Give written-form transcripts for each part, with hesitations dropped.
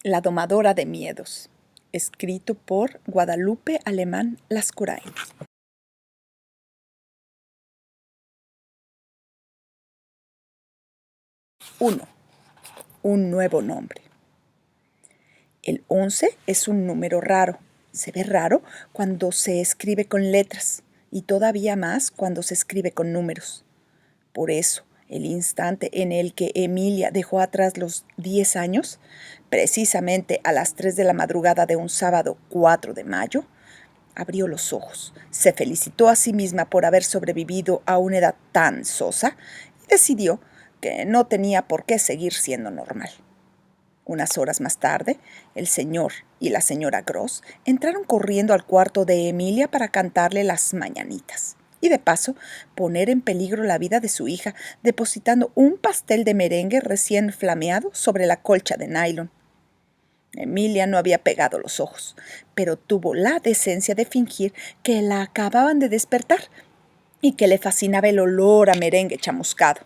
La domadora de miedos, escrito por Guadalupe Alemán Lascurain. 1. Un nuevo nombre. El 11 es un número raro. Se ve raro cuando se escribe con letras y todavía más cuando se escribe con números. Por eso, el instante en el que Emilia dejó atrás los 10 años, precisamente a las 3 de la madrugada de un sábado 4 de mayo, abrió los ojos, se felicitó a sí misma por haber sobrevivido a una edad tan sosa y decidió que no tenía por qué seguir siendo normal. Unas horas más tarde, el señor y la señora Gross entraron corriendo al cuarto de Emilia para cantarle las mañanitas y de paso poner en peligro la vida de su hija, depositando un pastel de merengue recién flameado sobre la colcha de nylon. Emilia no había pegado los ojos, pero tuvo la decencia de fingir que la acababan de despertar y que le fascinaba el olor a merengue chamuscado.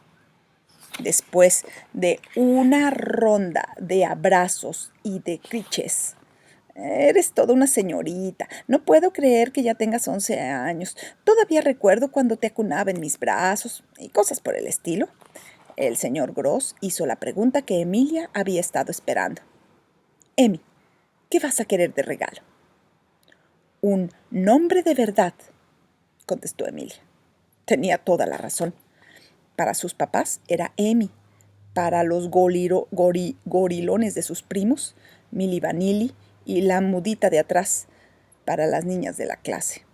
Después de una ronda de abrazos y de clichés, eres toda una señorita. No puedo creer que ya tengas 11 años. Todavía recuerdo cuando te acunaba en mis brazos y cosas por el estilo. El señor Gross hizo la pregunta que Emilia había estado esperando. Emi, ¿qué vas a querer de regalo? Un nombre de verdad, contestó Emilia. Tenía toda la razón. Para sus papás era Emi. Para los gorilones de sus primos, Milli Vanilli y la mudita de atrás, para las niñas de la clase.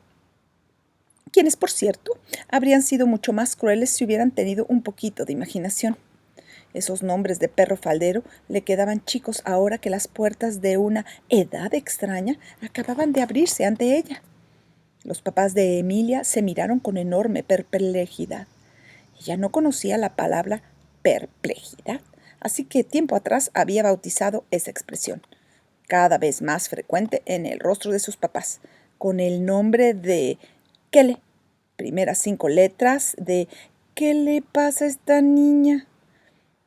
Quienes, por cierto, habrían sido mucho más crueles si hubieran tenido un poquito de imaginación. Esos nombres de perro faldero le quedaban chicos ahora que las puertas de una edad extraña acababan de abrirse ante ella. Los papás de Emilia se miraron con enorme perplejidad. Ella no conocía la palabra perplejidad, así que tiempo atrás había bautizado esa expresión, cada vez más frecuente en el rostro de sus papás, con el nombre de Kele, primeras 5 letras de ¿qué le pasa a esta niña?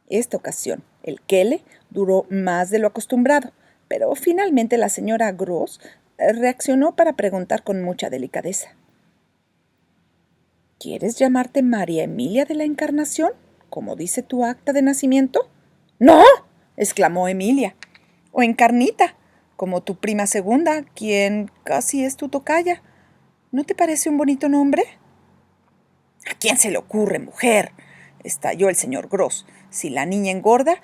Esta ocasión, el Kele duró más de lo acostumbrado, pero finalmente la señora Gross reaccionó para preguntar con mucha delicadeza. ¿Quieres llamarte María Emilia de la Encarnación, como dice tu acta de nacimiento? ¡No!, exclamó Emilia. O Encarnita, como tu prima segunda, quien casi es tu tocaya. ¿No te parece un bonito nombre? ¿A quién se le ocurre, mujer?, estalló el señor Gross. Si la niña engorda,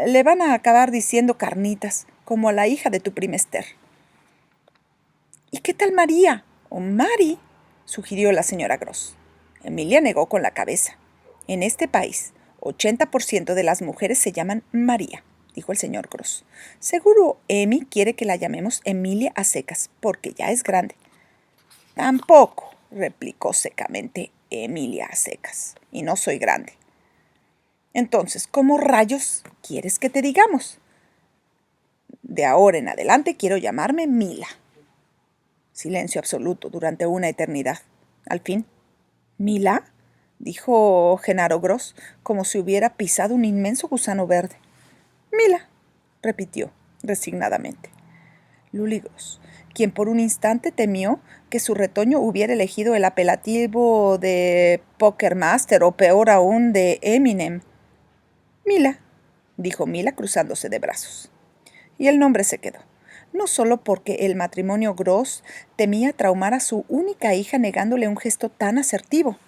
le van a acabar diciendo Carnitas, como a la hija de tu prima Esther. ¿Y qué tal María? O Mari, sugirió la señora Gross. Emilia negó con la cabeza. En este país, 80% de las mujeres se llaman María, dijo el señor Gross. Seguro Emi quiere que la llamemos Emilia a secas, porque ya es grande. Tampoco, replicó secamente Emilia a secas, y no soy grande. Entonces, ¿cómo rayos quieres que te digamos? De ahora en adelante quiero llamarme Mila. Silencio absoluto durante una eternidad. Al fin, ¿Mila?, dijo Genaro Gross, como si hubiera pisado un inmenso gusano verde. Mila, repitió resignadamente. Lully Gross, quien por un instante temió que su retoño hubiera elegido el apelativo de Poker Master o peor aún de Eminem. Mila, dijo Mila cruzándose de brazos. Y el nombre se quedó. No solo porque el matrimonio Gross temía traumar a su única hija negándole un gesto tan asertivo.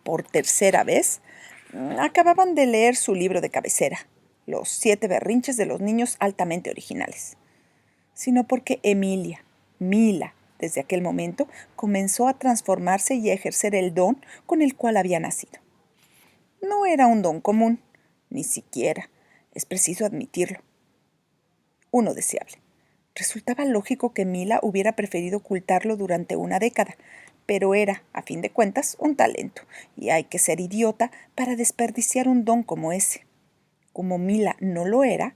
Por tercera vez, acababan de leer su libro de cabecera, Los 7 berrinches de los niños altamente originales, sino porque Emilia, Mila, desde aquel momento, comenzó a transformarse y a ejercer el don con el cual había nacido. No era un don común, ni siquiera, es preciso admitirlo, uno deseable. Resultaba lógico que Mila hubiera preferido ocultarlo durante una década, pero era, a fin de cuentas, un talento, y hay que ser idiota para desperdiciar un don como ese. Como Mila no lo era,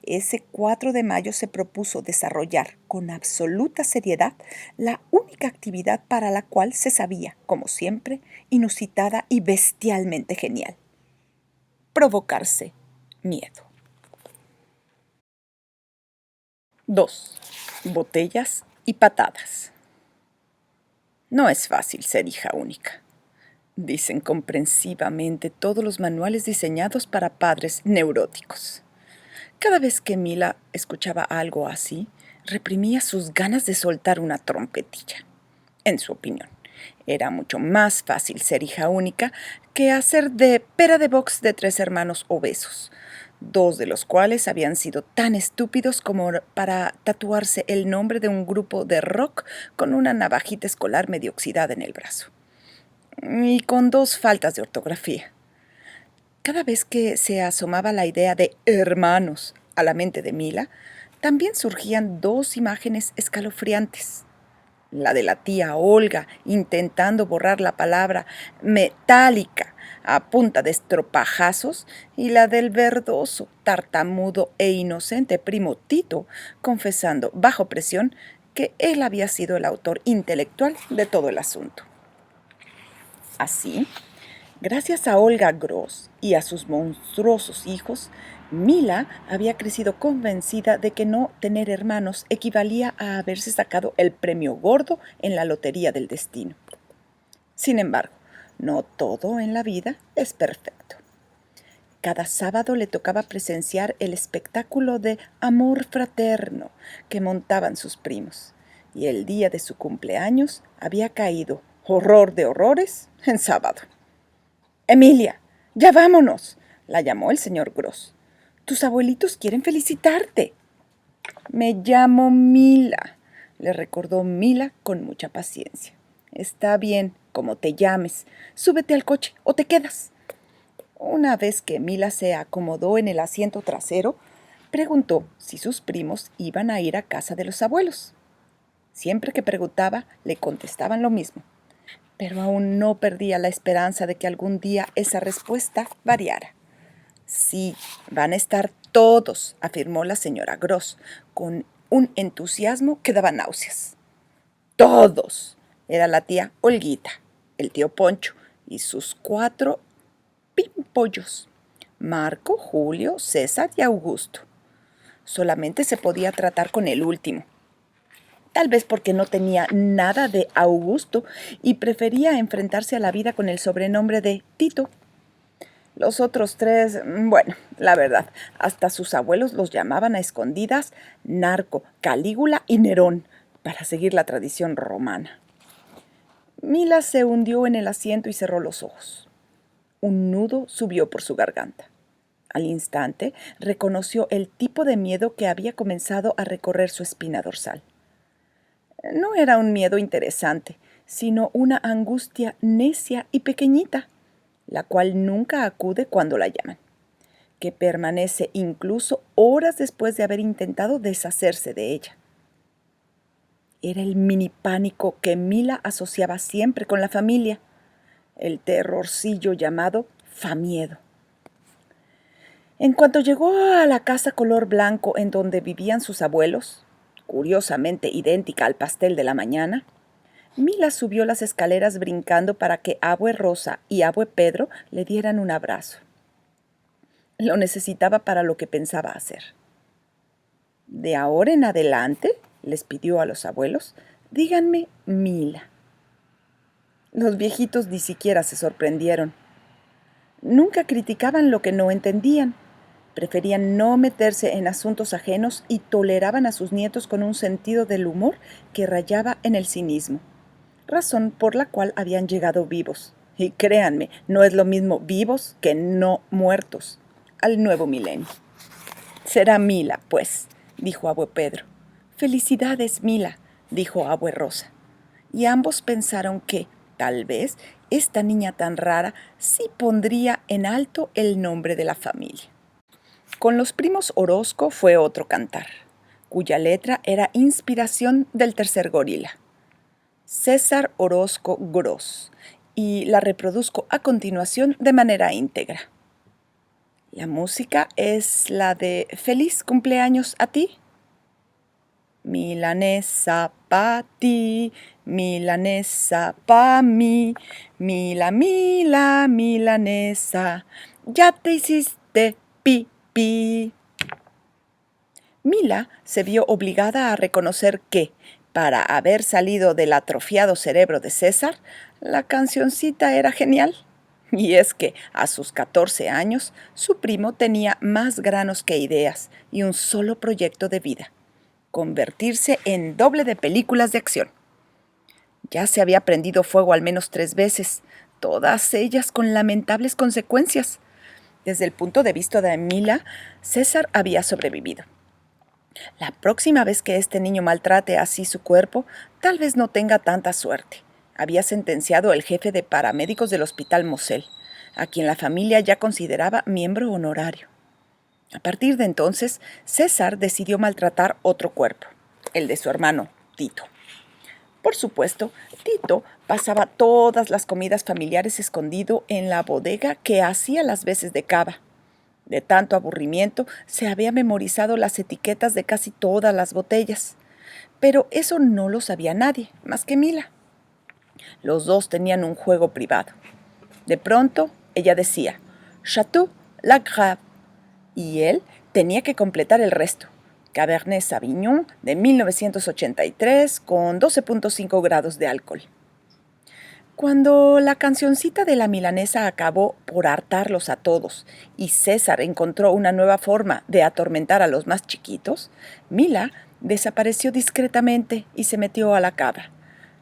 ese 4 de mayo se propuso desarrollar con absoluta seriedad la única actividad para la cual se sabía, como siempre, inusitada y bestialmente genial: provocarse miedo. 2. Botellas y patadas. No es fácil ser hija única, dicen comprensivamente todos los manuales diseñados para padres neuróticos. Cada vez que Mila escuchaba algo así, reprimía sus ganas de soltar una trompetilla. En su opinión, era mucho más fácil ser hija única que hacer de pera de box de 3 hermanos obesos, 2 de los cuales habían sido tan estúpidos como para tatuarse el nombre de un grupo de rock con una navajita escolar medio oxidada en el brazo. Y con 2 faltas de ortografía. Cada vez que se asomaba la idea de hermanos a la mente de Mila, también surgían 2 imágenes escalofriantes. La de la tía Olga intentando borrar la palabra metálica a punta de estropajazos y la del verdoso, tartamudo e inocente primo Tito confesando bajo presión que él había sido el autor intelectual de todo el asunto. Así, gracias a Olga Gross y a sus monstruosos hijos, Mila había crecido convencida de que no tener hermanos equivalía a haberse sacado el premio gordo en la lotería del destino. Sin embargo, no todo en la vida es perfecto. Cada sábado le tocaba presenciar el espectáculo de amor fraterno que montaban sus primos, y el día de su cumpleaños había caído, horror de horrores, en sábado. «Emilia, ya vámonos», la llamó el señor Gross. «Tus abuelitos quieren felicitarte». «Me llamo Mila», le recordó Mila con mucha paciencia. «Está bien, como te llames. Súbete al coche o te quedas». Una vez que Mila se acomodó en el asiento trasero, preguntó si sus primos iban a ir a casa de los abuelos. Siempre que preguntaba, le contestaban lo mismo, pero aún no perdía la esperanza de que algún día esa respuesta variara. «Sí, van a estar todos», afirmó la señora Gross, con un entusiasmo que daba náuseas. «Todos». Era la tía Olguita, el tío Poncho y sus 4 pimpollos: Marco, Julio, César y Augusto. Solamente se podía tratar con el último. Tal vez porque no tenía nada de Augusto y prefería enfrentarse a la vida con el sobrenombre de Tito. Los otros 3, bueno, la verdad, hasta sus abuelos los llamaban a escondidas Narco, Calígula y Nerón, para seguir la tradición romana. Mila se hundió en el asiento y cerró los ojos. Un nudo subió por su garganta. Al instante reconoció el tipo de miedo que había comenzado a recorrer su espina dorsal. No era un miedo interesante, sino una angustia necia y pequeñita, la cual nunca acude cuando la llaman, que permanece incluso horas después de haber intentado deshacerse de ella. Era el mini pánico que Mila asociaba siempre con la familia, el terrorcillo llamado famiedo. En cuanto llegó a la casa color blanco en donde vivían sus abuelos, curiosamente idéntica al pastel de la mañana, Mila subió las escaleras brincando para que abue Rosa y abue Pedro le dieran un abrazo. Lo necesitaba para lo que pensaba hacer. «De ahora en adelante», les pidió a los abuelos, «díganme Mila». Los viejitos ni siquiera se sorprendieron. Nunca criticaban lo que no entendían. Preferían no meterse en asuntos ajenos y toleraban a sus nietos con un sentido del humor que rayaba en el cinismo, razón por la cual habían llegado vivos. Y créanme, no es lo mismo vivos que no muertos al nuevo milenio. «Será Mila, pues», dijo abue Pedro. «Felicidades, Mila», dijo abue Rosa. Y ambos pensaron que, tal vez, esta niña tan rara sí pondría en alto el nombre de la familia. Con los primos Orozco fue otro cantar, cuya letra era inspiración del tercer gorila, César Orozco Gross, y la reproduzco a continuación de manera íntegra. La música es la de «Feliz cumpleaños a ti». Milanesa pa ti, milanesa pa mí, mila, mila, milanesa, ya te hiciste pipí. Mila se vio obligada a reconocer que, para haber salido del atrofiado cerebro de César, la cancioncita era genial. Y es que, a sus 14 años, su primo tenía más granos que ideas y un solo proyecto de vida: convertirse en doble de películas de acción. Ya se había prendido fuego al menos 3 veces, todas ellas con lamentables consecuencias. Desde el punto de vista de Mila, César había sobrevivido. La próxima vez que este niño maltrate así su cuerpo, tal vez no tenga tanta suerte, había sentenciado el jefe de paramédicos del Hospital Mosel, a quien la familia ya consideraba miembro honorario. A partir de entonces, César decidió maltratar otro cuerpo, el de su hermano, Tito. Por supuesto, Tito pasaba todas las comidas familiares escondido en la bodega que hacía las veces de cava. De tanto aburrimiento, se había memorizado las etiquetas de casi todas las botellas. Pero eso no lo sabía nadie, más que Mila. Los dos tenían un juego privado. De pronto, ella decía «Chateau Lagrave» y él tenía que completar el resto. Cabernet Sauvignon de 1983 con 12.5 grados de alcohol. Cuando la cancioncita de la milanesa acabó por hartarlos a todos y César encontró una nueva forma de atormentar a los más chiquitos, Mila desapareció discretamente y se metió a la cava.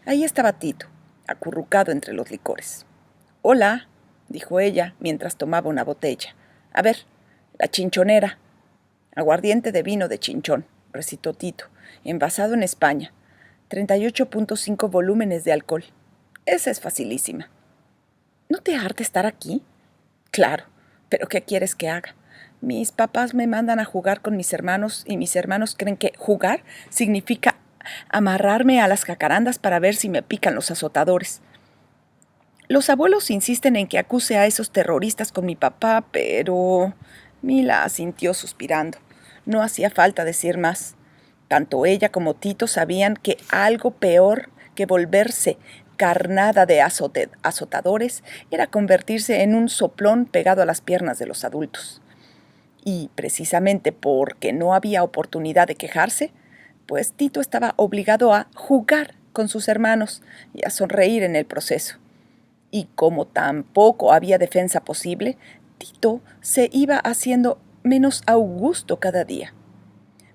Ahí estaba Tito, acurrucado entre los licores. «Hola», dijo ella mientras tomaba una botella. «A ver, la chinchonera». «Aguardiente de vino de Chinchón», recitó Tito, envasado en España. 38.5 volúmenes de alcohol. Esa es facilísima. ¿No te harta estar aquí? Claro, pero ¿qué quieres que haga? Mis papás me mandan a jugar con mis hermanos y mis hermanos creen que jugar significa amarrarme a las jacarandas para ver si me pican los azotadores. Los abuelos insisten en que acuse a esos terroristas con mi papá, pero... Mila asintió suspirando. No hacía falta decir más. Tanto ella como Tito sabían que algo peor que volverse carnada de azotadores era convertirse en un soplón pegado a las piernas de los adultos. Y precisamente porque no había oportunidad de quejarse, pues Tito estaba obligado a jugar con sus hermanos y a sonreír en el proceso. Y como tampoco había defensa posible, Tito se iba haciendo menos augusto cada día.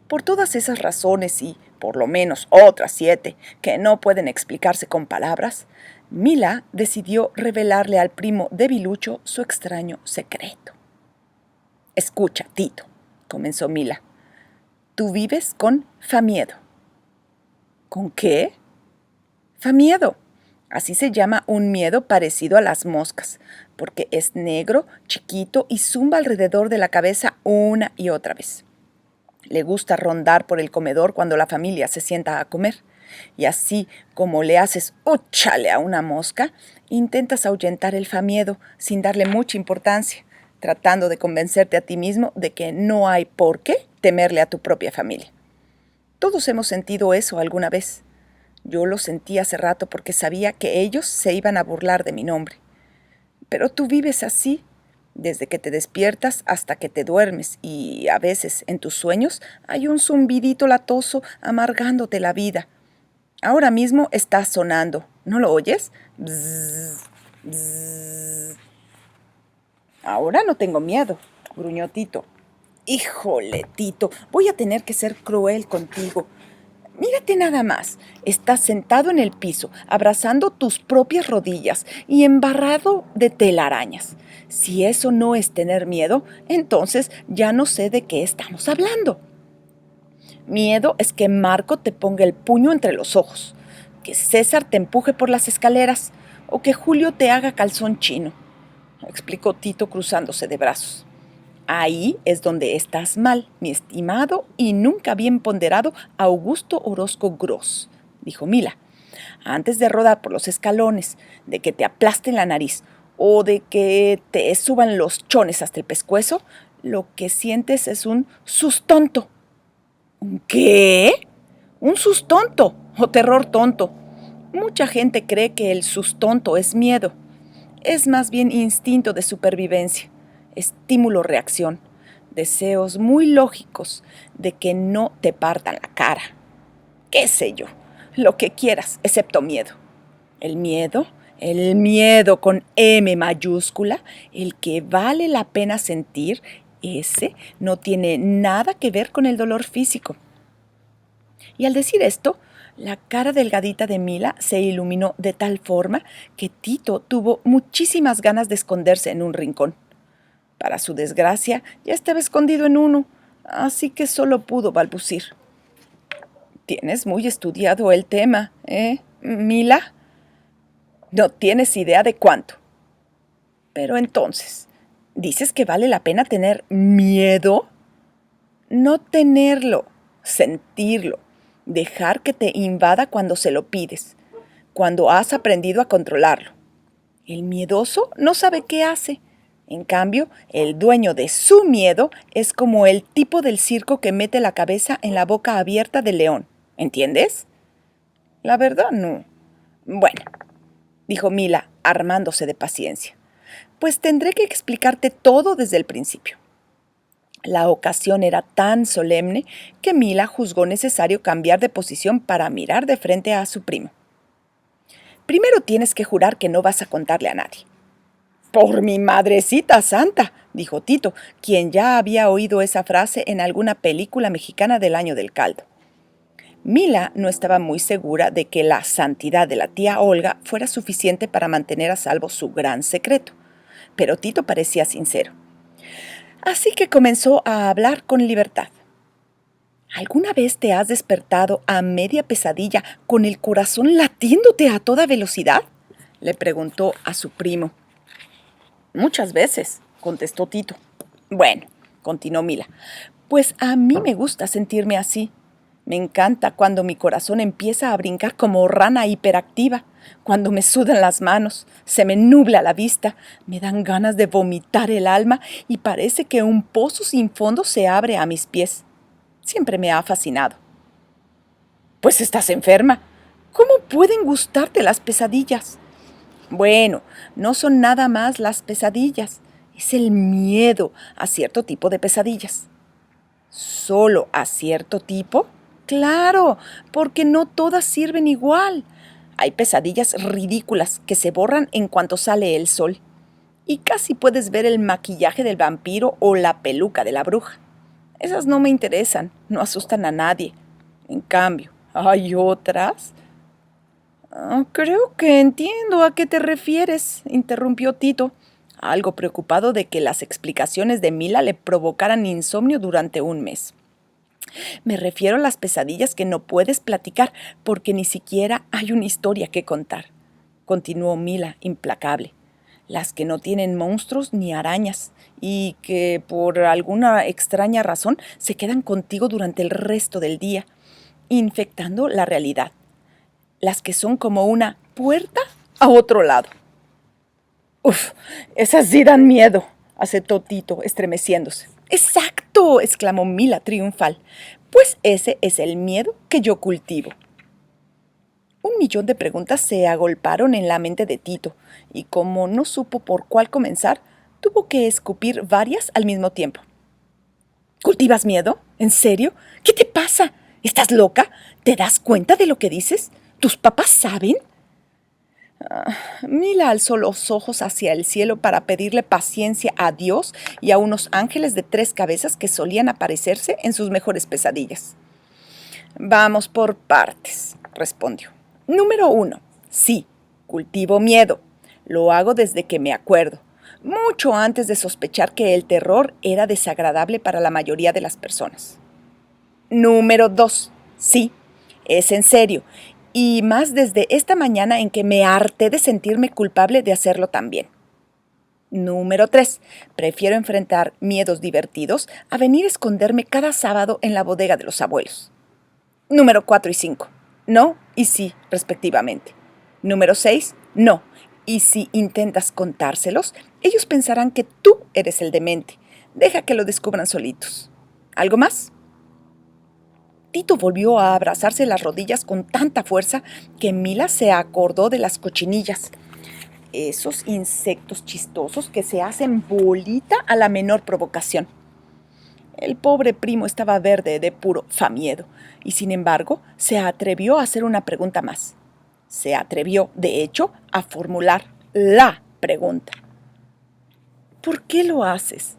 Por todas esas razones y, por lo menos, otras 7 que no pueden explicarse con palabras, Mila decidió revelarle al primo debilucho su extraño secreto. «Escucha, Tito», comenzó Mila. «Tú vives con Famiedo». ¿Con qué? Famiedo. Así se llama un miedo parecido a las moscas, porque es negro, chiquito y zumba alrededor de la cabeza una y otra vez. Le gusta rondar por el comedor cuando la familia se sienta a comer. Y así como le haces ¡úchale! A una mosca, intentas ahuyentar el famiedo sin darle mucha importancia, tratando de convencerte a ti mismo de que no hay por qué temerle a tu propia familia. Todos hemos sentido eso alguna vez. Yo lo sentí hace rato porque sabía que ellos se iban a burlar de mi nombre. Pero tú vives así, desde que te despiertas hasta que te duermes, y a veces en tus sueños hay un zumbidito latoso amargándote la vida. Ahora mismo está sonando, ¿no lo oyes? Bzzz, bzzz. Ahora no tengo miedo, gruñó Tito. Híjole, Tito, voy a tener que ser cruel contigo. Mírate nada más, estás sentado en el piso, abrazando tus propias rodillas y embarrado de telarañas. Si eso no es tener miedo, entonces ya no sé de qué estamos hablando. Miedo es que Marco te ponga el puño entre los ojos, que César te empuje por las escaleras o que Julio te haga calzón chino, explicó Tito cruzándose de brazos. Ahí es donde estás mal, mi estimado y nunca bien ponderado Augusto Orozco Gros, dijo Mila. Antes de rodar por los escalones, de que te aplasten la nariz o de que te suban los chones hasta el pescuezo, lo que sientes es un sustonto. ¿Un qué? Un sustonto o terror tonto. Mucha gente cree que el sustonto es miedo. Es más bien instinto de supervivencia. Estímulo-reacción. deseos muy lógicos de que no te partan la cara. ¿Qué sé yo? Lo que quieras, excepto miedo. El miedo con M mayúscula, el que vale la pena sentir, ese no tiene nada que ver con el dolor físico. Y al decir esto, la cara delgadita de Mila se iluminó de tal forma que Tito tuvo muchísimas ganas de esconderse en un rincón. Para su desgracia, ya estaba escondido en uno, así que solo pudo balbucir. Tienes muy estudiado el tema, Mila? No tienes idea de cuánto. Pero entonces, ¿dices que vale la pena tener miedo? No tenerlo, sentirlo, dejar que te invada cuando se lo pides, cuando has aprendido a controlarlo. El miedoso no sabe qué hace. En cambio, el dueño de su miedo es como el tipo del circo que mete la cabeza en la boca abierta del león. ¿Entiendes? La verdad, no. Bueno, dijo Mila, armándose de paciencia. Pues tendré que explicarte todo desde el principio. La ocasión era tan solemne que Mila juzgó necesario cambiar de posición para mirar de frente a su primo. Primero tienes que jurar que no vas a contarle a nadie. Por mi madrecita santa, dijo Tito, quien ya había oído esa frase en alguna película mexicana del año del caldo. Mila no estaba muy segura de que la santidad de la tía Olga fuera suficiente para mantener a salvo su gran secreto, pero Tito parecía sincero. Así que comenzó a hablar con libertad. ¿Alguna vez te has despertado a media pesadilla con el corazón latiéndote a toda velocidad?, le preguntó a su primo. Muchas veces, contestó Tito. Bueno, continuó Mila, pues a mí me gusta sentirme así. Me encanta cuando mi corazón empieza a brincar como rana hiperactiva, cuando me sudan las manos, se me nubla la vista, me dan ganas de vomitar el alma y parece que un pozo sin fondo se abre a mis pies. Siempre me ha fascinado. Pues estás enferma. ¿Cómo pueden gustarte las pesadillas? Bueno, no son nada más las pesadillas, es el miedo a cierto tipo de pesadillas. ¿Solo a cierto tipo? Claro, porque no todas sirven igual. Hay pesadillas ridículas que se borran en cuanto sale el sol. Y casi puedes ver el maquillaje del vampiro o la peluca de la bruja. Esas no me interesan, no asustan a nadie. En cambio, hay otras. Creo que entiendo a qué te refieres, interrumpió Tito, algo preocupado de que las explicaciones de Mila le provocaran insomnio durante un mes. Me refiero a las pesadillas que no puedes platicar porque ni siquiera hay una historia que contar, continuó Mila, implacable. Las que no tienen monstruos ni arañas y que por alguna extraña razón se quedan contigo durante el resto del día, infectando la realidad. Las que son como una puerta a otro lado. Uf, esas sí dan miedo, aceptó Tito, estremeciéndose. ¡Exacto!, exclamó Mila triunfal. Pues ese es el miedo que yo cultivo. 1.000.000 de preguntas se agolparon en la mente de Tito, y como no supo por cuál comenzar, tuvo que escupir varias al mismo tiempo. ¿Cultivas miedo? ¿En serio? ¿Qué te pasa? ¿Estás loca? ¿Te das cuenta de lo que dices? ¿Tus papás saben? Mila alzó los ojos hacia el cielo para pedirle paciencia a Dios y a unos ángeles de 3 cabezas que solían aparecerse en sus mejores pesadillas. Vamos por partes, respondió. Número 1. Sí, cultivo miedo. Lo hago desde que me acuerdo, mucho antes de sospechar que el terror era desagradable para la mayoría de las personas. Número 2. Sí, es en serio, y más desde esta mañana en que me harté de sentirme culpable de hacerlo también. Número 3. Prefiero enfrentar miedos divertidos a venir a esconderme cada sábado en la bodega de los abuelos. Número 4 y 5. No y sí, respectivamente. Número 6. No. Y si intentas contárselos, ellos pensarán que tú eres el demente. Deja que lo descubran solitos. ¿Algo más? Tito volvió a abrazarse las rodillas con tanta fuerza que Mila se acordó de las cochinillas. Esos insectos chistosos que se hacen bolita a la menor provocación. El pobre primo estaba verde de puro famiedo, y sin embargo se atrevió a hacer una pregunta más. Se atrevió, de hecho, a formular la pregunta. ¿Por qué lo haces?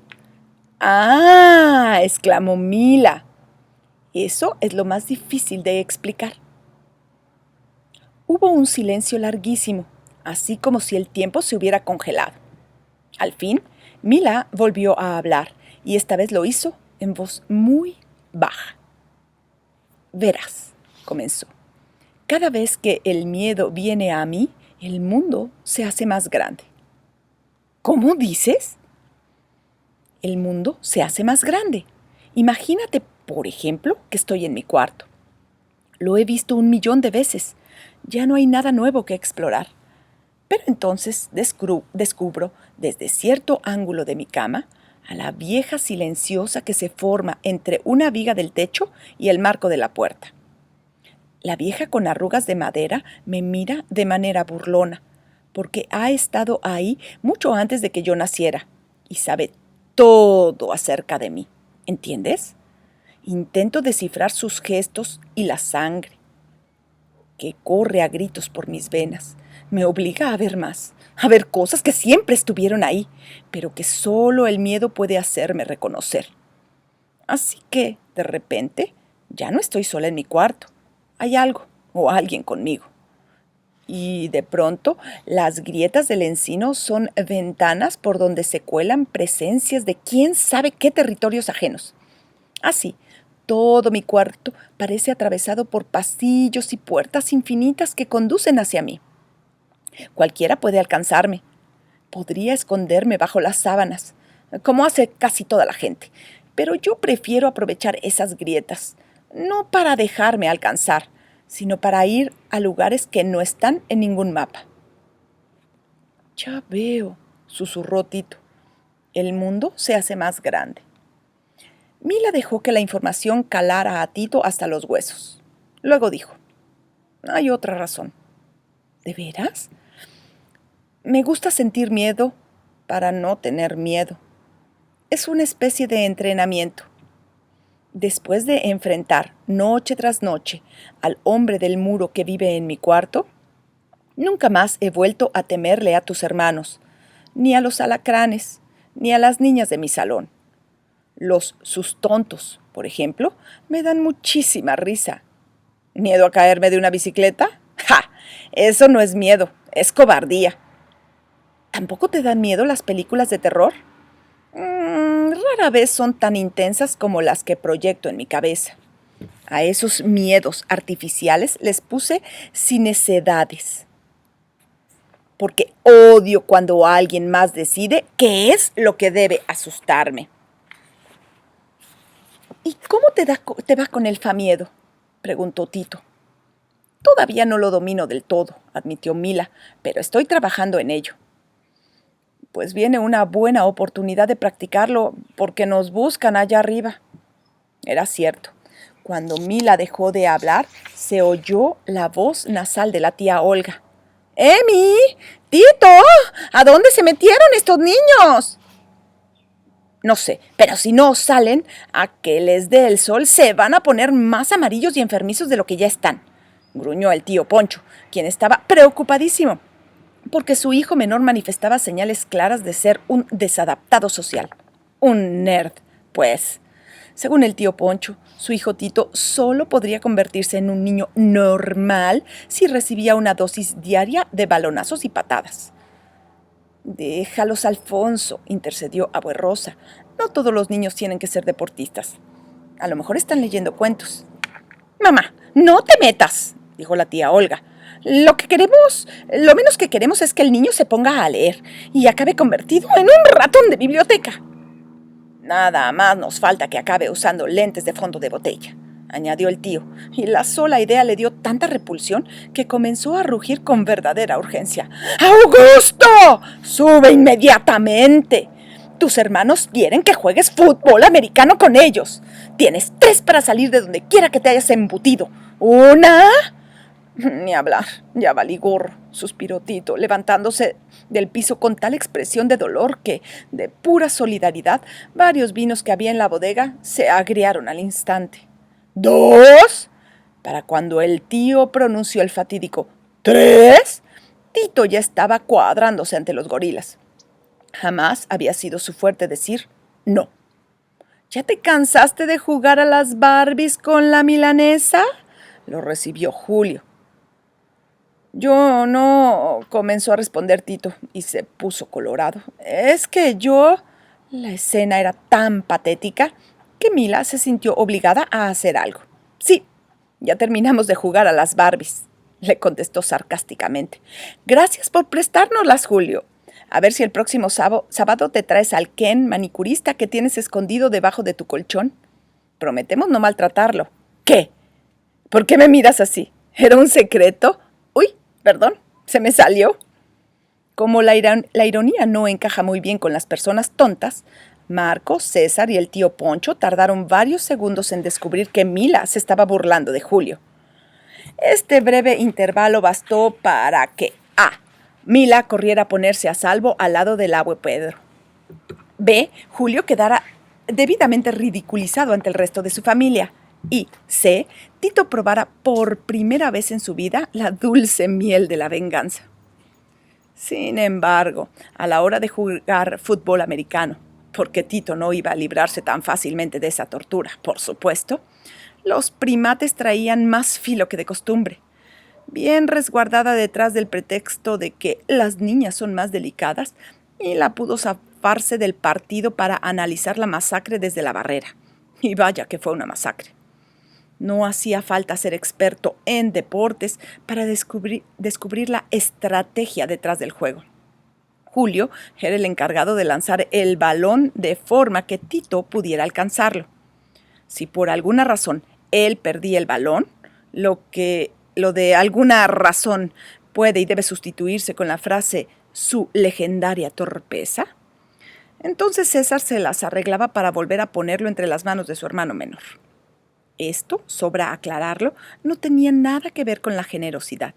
¡Ah! Exclamó Mila. Eso es lo más difícil de explicar. Hubo un silencio larguísimo, así como si el tiempo se hubiera congelado. Al fin, Mila volvió a hablar, y esta vez lo hizo en voz muy baja. Verás, comenzó. Cada vez que el miedo viene a mí, el mundo se hace más grande. ¿Cómo dices? El mundo se hace más grande. Imagínate, por ejemplo, que estoy en mi cuarto. Lo he visto 1.000.000 de veces. Ya no hay nada nuevo que explorar. Pero entonces descubro, desde cierto ángulo de mi cama, a la vieja silenciosa que se forma entre una viga del techo y el marco de la puerta. La vieja con arrugas de madera me mira de manera burlona, porque ha estado ahí mucho antes de que yo naciera y sabe todo acerca de mí. ¿Entiendes? Intento descifrar sus gestos y la sangre que corre a gritos por mis venas. Me obliga a ver más, a ver cosas que siempre estuvieron ahí, pero que solo el miedo puede hacerme reconocer. Así que, de repente, ya no estoy sola en mi cuarto. Hay algo o alguien conmigo. Y de pronto, las grietas del encino son ventanas por donde se cuelan presencias de quién sabe qué territorios ajenos. Así, todo mi cuarto parece atravesado por pasillos y puertas infinitas que conducen hacia mí. Cualquiera puede alcanzarme. Podría esconderme bajo las sábanas, como hace casi toda la gente, pero yo prefiero aprovechar esas grietas, no para dejarme alcanzar, sino para ir a lugares que no están en ningún mapa. Ya veo, susurró Tito. El mundo se hace más grande. Mila dejó que la información calara a Tito hasta los huesos. Luego dijo, hay otra razón. ¿De veras? Me gusta sentir miedo para no tener miedo. Es una especie de entrenamiento. Después de enfrentar noche tras noche al hombre del muro que vive en mi cuarto, nunca más he vuelto a temerle a tus hermanos, ni a los alacranes, ni a las niñas de mi salón. Los sustontos, por ejemplo, me dan muchísima risa. ¿Miedo a caerme de una bicicleta? ¡Ja! Eso no es miedo, es cobardía. ¿Tampoco te dan miedo las películas de terror? Rara vez son tan intensas como las que proyecto en mi cabeza. A esos miedos artificiales les puse necedades. Porque odio cuando alguien más decide qué es lo que debe asustarme. ¿Y cómo te va con el famiedo?, preguntó Tito. Todavía no lo domino del todo, admitió Mila, pero estoy trabajando en ello. Pues viene una buena oportunidad de practicarlo porque nos buscan allá arriba. Era cierto. Cuando Mila dejó de hablar, se oyó la voz nasal de la tía Olga. ¡Emi! ¡Tito! ¿A dónde se metieron estos niños? No sé, pero si no salen a que les dé el sol, se van a poner más amarillos y enfermizos de lo que ya están, gruñó el tío Poncho, quien estaba preocupadísimo, porque su hijo menor manifestaba señales claras de ser un desadaptado social. Un nerd, pues. Según el tío Poncho, su hijo Tito solo podría convertirse en un niño normal si recibía una dosis diaria de balonazos y patadas. Déjalos, Alfonso, intercedió Abuelrosa. No todos los niños tienen que ser deportistas. A lo mejor están leyendo cuentos. Mamá, no te metas, dijo la tía Olga. Lo menos que queremos es que el niño se ponga a leer y acabe convertido en un ratón de biblioteca. Nada más nos falta que acabe usando lentes de fondo de botella, añadió el tío, y la sola idea le dio tanta repulsión que comenzó a rugir con verdadera urgencia. ¡Augusto! ¡Sube inmediatamente! Tus hermanos quieren que juegues fútbol americano con ellos. Tienes 3 para salir de donde quiera que te hayas embutido. 1, Ni hablar, ya valí gorro, suspiró Tito, levantándose del piso con tal expresión de dolor que, de pura solidaridad, varios vinos que había en la bodega se agriaron al instante. ¿Dos? Para cuando el tío pronunció el fatídico ¿tres?, Tito ya estaba cuadrándose ante los gorilas. Jamás había sido su fuerte decir no. ¿Ya te cansaste de jugar a las Barbies con la milanesa?, lo recibió Julio. Yo no, comenzó a responder Tito y se puso colorado. Es que yo... La escena era tan patética que Mila se sintió obligada a hacer algo. Sí, ya terminamos de jugar a las Barbies, le contestó sarcásticamente. Gracias por prestárnoslas, Julio. A ver si el próximo sábado te traes al Ken manicurista que tienes escondido debajo de tu colchón. Prometemos no maltratarlo. ¿Qué? ¿Por qué me miras así? ¿Era un secreto? Uy, perdón, se me salió. Como la ironía no encaja muy bien con las personas tontas, Marco, César y el tío Poncho tardaron varios segundos en descubrir que Mila se estaba burlando de Julio. Este breve intervalo bastó para que A. Mila corriera a ponerse a salvo al lado del abue Pedro. B. Julio quedara debidamente ridiculizado ante el resto de su familia. Y C. Tito probara por primera vez en su vida la dulce miel de la venganza. Sin embargo, a la hora de jugar fútbol americano, porque Tito no iba a librarse tan fácilmente de esa tortura, por supuesto, los primates traían más filo que de costumbre. Bien resguardada detrás del pretexto de que las niñas son más delicadas, Mila pudo zafarse del partido para analizar la masacre desde la barrera. Y vaya que fue una masacre. No hacía falta ser experto en deportes para descubrir la estrategia detrás del juego. Julio era el encargado de lanzar el balón de forma que Tito pudiera alcanzarlo. Si por alguna razón él perdía el balón, lo de alguna razón puede y debe sustituirse con la frase su legendaria torpeza, entonces César se las arreglaba para volver a ponerlo entre las manos de su hermano menor. Esto, sobra aclararlo, no tenía nada que ver con la generosidad.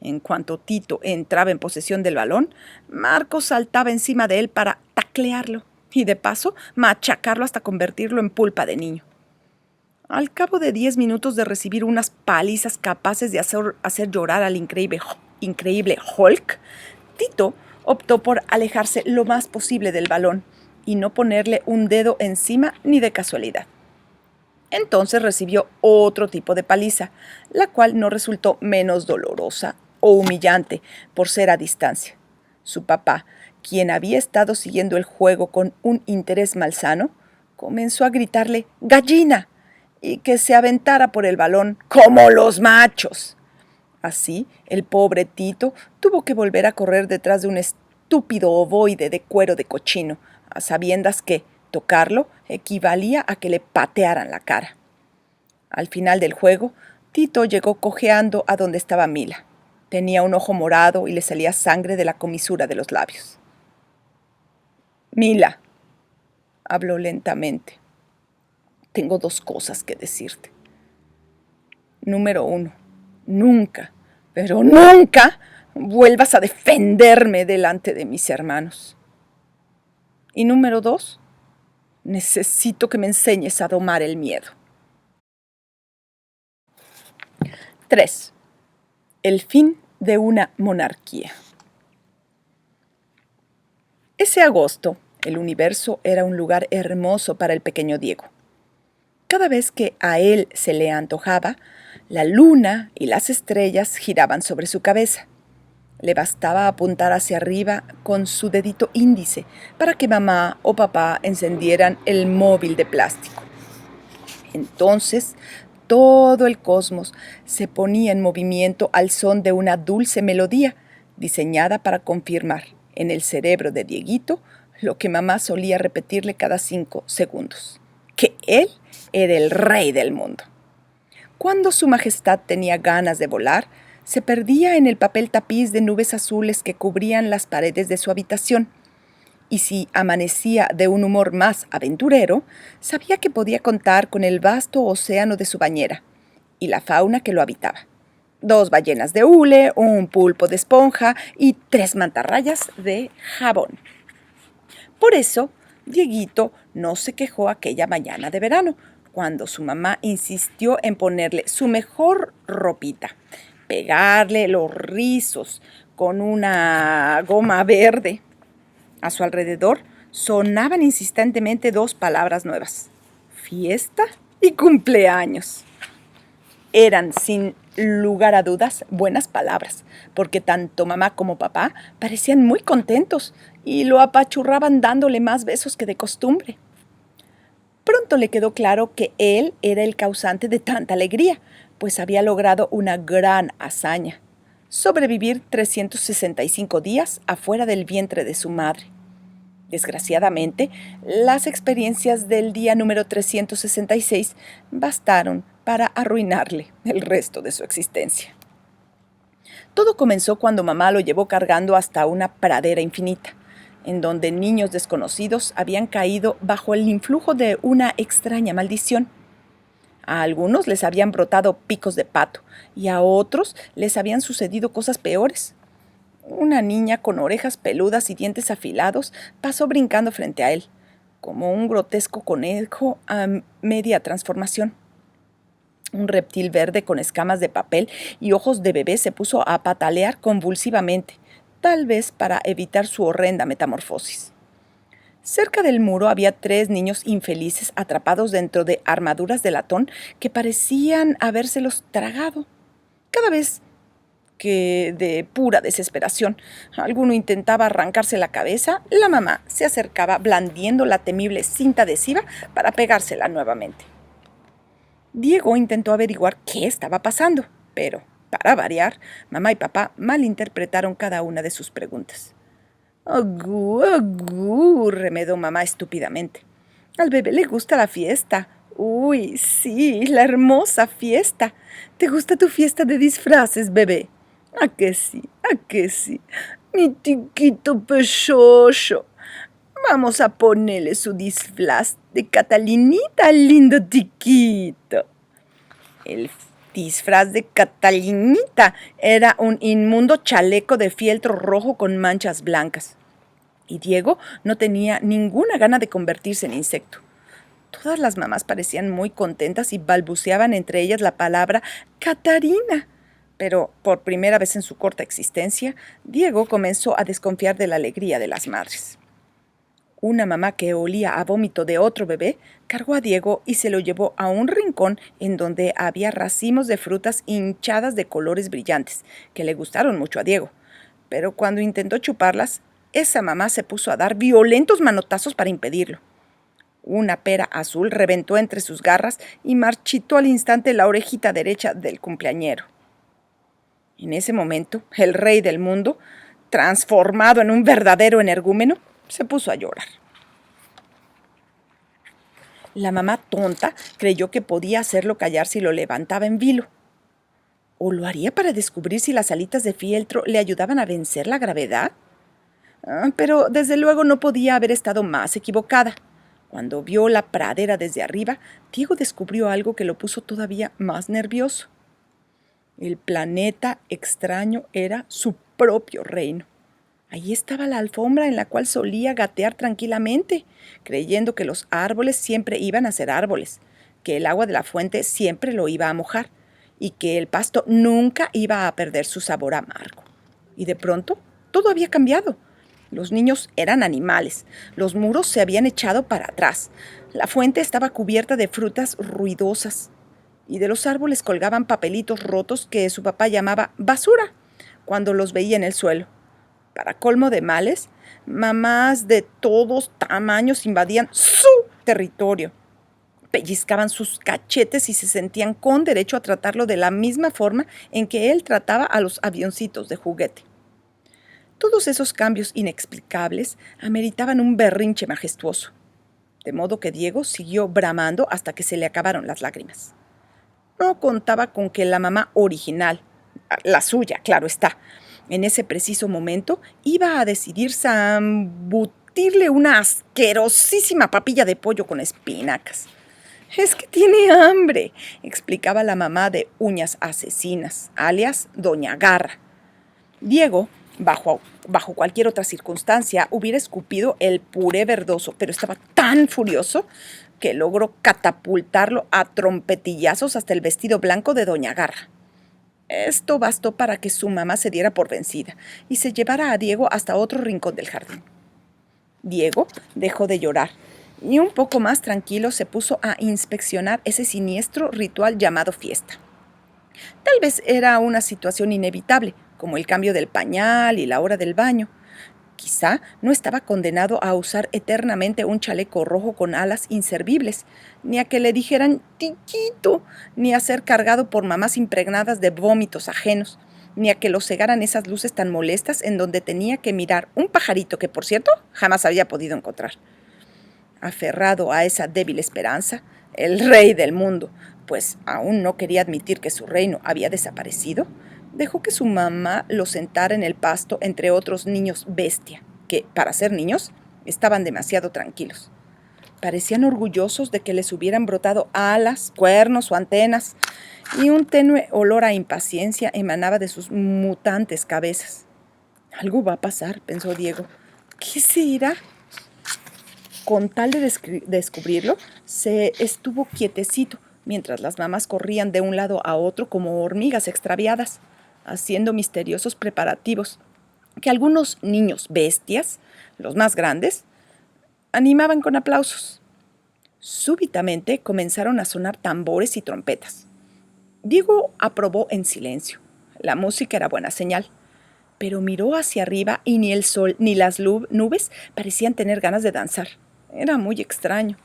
En cuanto Tito entraba en posesión del balón, Marcos saltaba encima de él para taclearlo y, de paso, machacarlo hasta convertirlo en pulpa de niño. Al cabo de 10 minutos de recibir unas palizas capaces de hacer llorar al increíble Hulk, Tito optó por alejarse lo más posible del balón y no ponerle un dedo encima ni de casualidad. Entonces recibió otro tipo de paliza, la cual no resultó menos dolorosa o humillante por ser a distancia. Su papá, quien había estado siguiendo el juego con un interés malsano, comenzó a gritarle ¡gallina! Y que se aventara por el balón como los machos. Así, el pobre Tito tuvo que volver a correr detrás de un estúpido ovoide de cuero de cochino, a sabiendas que tocarlo equivalía a que le patearan la cara. Al final del juego, Tito llegó cojeando a donde estaba Mila. Tenía un ojo morado y le salía sangre de la comisura de los labios. Mila, habló lentamente, tengo 2 cosas que decirte. Número 1, nunca, pero nunca vuelvas a defenderme delante de mis hermanos. Y número 2, necesito que me enseñes a domar el miedo. 3. El fin de una monarquía. Ese agosto, el universo era un lugar hermoso para el pequeño Diego. Cada vez que a él se le antojaba, la luna y las estrellas giraban sobre su cabeza. Le bastaba apuntar hacia arriba con su dedito índice para que mamá o papá encendieran el móvil de plástico. Entonces, todo el cosmos se ponía en movimiento al son de una dulce melodía diseñada para confirmar en el cerebro de Dieguito lo que mamá solía repetirle cada 5 segundos, que él era el rey del mundo. Cuando su majestad tenía ganas de volar, se perdía en el papel tapiz de nubes azules que cubrían las paredes de su habitación. Y si amanecía de un humor más aventurero, sabía que podía contar con el vasto océano de su bañera y la fauna que lo habitaba. 2 ballenas de hule, un pulpo de esponja y 3 mantarrayas de jabón. Por eso, Dieguito no se quejó aquella mañana de verano, cuando su mamá insistió en ponerle su mejor ropita, pegarle los rizos con una goma verde. A su alrededor sonaban insistentemente 2 palabras nuevas: fiesta y cumpleaños. Eran, sin lugar a dudas, buenas palabras, porque tanto mamá como papá parecían muy contentos y lo apachurraban dándole más besos que de costumbre. Pronto le quedó claro que él era el causante de tanta alegría, pues había logrado una gran hazaña: sobrevivir 365 días afuera del vientre de su madre. Desgraciadamente, las experiencias del día número 366 bastaron para arruinarle el resto de su existencia. Todo comenzó cuando mamá lo llevó cargando hasta una pradera infinita, en donde niños desconocidos habían caído bajo el influjo de una extraña maldición. A algunos les habían brotado picos de pato y a otros les habían sucedido cosas peores. Una niña con orejas peludas y dientes afilados pasó brincando frente a él, como un grotesco conejo a media transformación. Un reptil verde con escamas de papel y ojos de bebé se puso a patalear convulsivamente, tal vez para evitar su horrenda metamorfosis. Cerca del muro había 3 niños infelices atrapados dentro de armaduras de latón que parecían habérselos tragado. Cada vez que, de pura desesperación, alguno intentaba arrancarse la cabeza, la mamá se acercaba blandiendo la temible cinta adhesiva para pegársela nuevamente. Diego intentó averiguar qué estaba pasando, pero, para variar, mamá y papá malinterpretaron cada una de sus preguntas. «Agú, agú», remedó mamá estúpidamente. «Al bebé le gusta la fiesta». «Uy, sí, la hermosa fiesta. ¿Te gusta tu fiesta de disfraces, bebé?» «¿A que sí? ¿A que sí? Mi tiquito pechocho. Vamos a ponerle su disfraz de Catalinita al lindo tiquito». El disfraz de Catalinita era un inmundo chaleco de fieltro rojo con manchas blancas. Y Diego no tenía ninguna gana de convertirse en insecto. Todas las mamás parecían muy contentas y balbuceaban entre ellas la palabra Catarina. Pero por primera vez en su corta existencia, Diego comenzó a desconfiar de la alegría de las madres. Una mamá que olía a vómito de otro bebé cargó a Diego y se lo llevó a un rincón en donde había racimos de frutas hinchadas de colores brillantes, que le gustaron mucho a Diego. Pero cuando intentó chuparlas, esa mamá se puso a dar violentos manotazos para impedirlo. Una pera azul reventó entre sus garras y marchitó al instante la orejita derecha del cumpleañero. En ese momento, el rey del mundo, transformado en un verdadero energúmeno, se puso a llorar. La mamá tonta creyó que podía hacerlo callar si lo levantaba en vilo. ¿O lo haría para descubrir si las alitas de fieltro le ayudaban a vencer la gravedad? Pero desde luego no podía haber estado más equivocada. Cuando vio la pradera desde arriba, Diego descubrió algo que lo puso todavía más nervioso. El planeta extraño era su propio reino. Allí estaba la alfombra en la cual solía gatear tranquilamente, creyendo que los árboles siempre iban a ser árboles, que el agua de la fuente siempre lo iba a mojar y que el pasto nunca iba a perder su sabor amargo. Y de pronto, todo había cambiado. Los niños eran animales, los muros se habían echado para atrás, la fuente estaba cubierta de frutas ruidosas y de los árboles colgaban papelitos rotos que su papá llamaba basura cuando los veía en el suelo. Para colmo de males, mamás de todos tamaños invadían su territorio. Pellizcaban sus cachetes y se sentían con derecho a tratarlo de la misma forma en que él trataba a los avioncitos de juguete. Todos esos cambios inexplicables ameritaban un berrinche majestuoso, de modo que Diego siguió bramando hasta que se le acabaron las lágrimas. No contaba con que la mamá original, la suya, claro está, en ese preciso momento iba a decidir zambutirle una asquerosísima papilla de pollo con espinacas. Es que tiene hambre, explicaba la mamá de Uñas Asesinas, alias Doña Garra. Diego, bajo cualquier otra circunstancia, hubiera escupido el puré verdoso, pero estaba tan furioso que logró catapultarlo a trompetillazos hasta el vestido blanco de Doña Garra. Esto bastó para que su mamá se diera por vencida y se llevara a Diego hasta otro rincón del jardín. Diego dejó de llorar y un poco más tranquilo se puso a inspeccionar ese siniestro ritual llamado fiesta. Tal vez era una situación inevitable, como el cambio del pañal y la hora del baño. Quizá no estaba condenado a usar eternamente un chaleco rojo con alas inservibles, ni a que le dijeran tiquito, ni a ser cargado por mamás impregnadas de vómitos ajenos, ni a que lo cegaran esas luces tan molestas en donde tenía que mirar un pajarito que, por cierto, jamás había podido encontrar. Aferrado a esa débil esperanza, el rey del mundo, pues aún no quería admitir que su reino había desaparecido, dejó que su mamá lo sentara en el pasto entre otros niños bestia, que, para ser niños, estaban demasiado tranquilos. Parecían orgullosos de que les hubieran brotado alas, cuernos o antenas, y un tenue olor a impaciencia emanaba de sus mutantes cabezas. Algo va a pasar, pensó Diego. ¿Qué será? Con tal de descubrirlo, se estuvo quietecito, mientras las mamás corrían de un lado a otro como hormigas extraviadas, haciendo misteriosos preparativos, que algunos niños bestias, los más grandes, animaban con aplausos. Súbitamente comenzaron a sonar tambores y trompetas. Diego aprobó en silencio. La música era buena señal. Pero miró hacia arriba y ni el sol ni las nubes parecían tener ganas de danzar. Era muy extraño.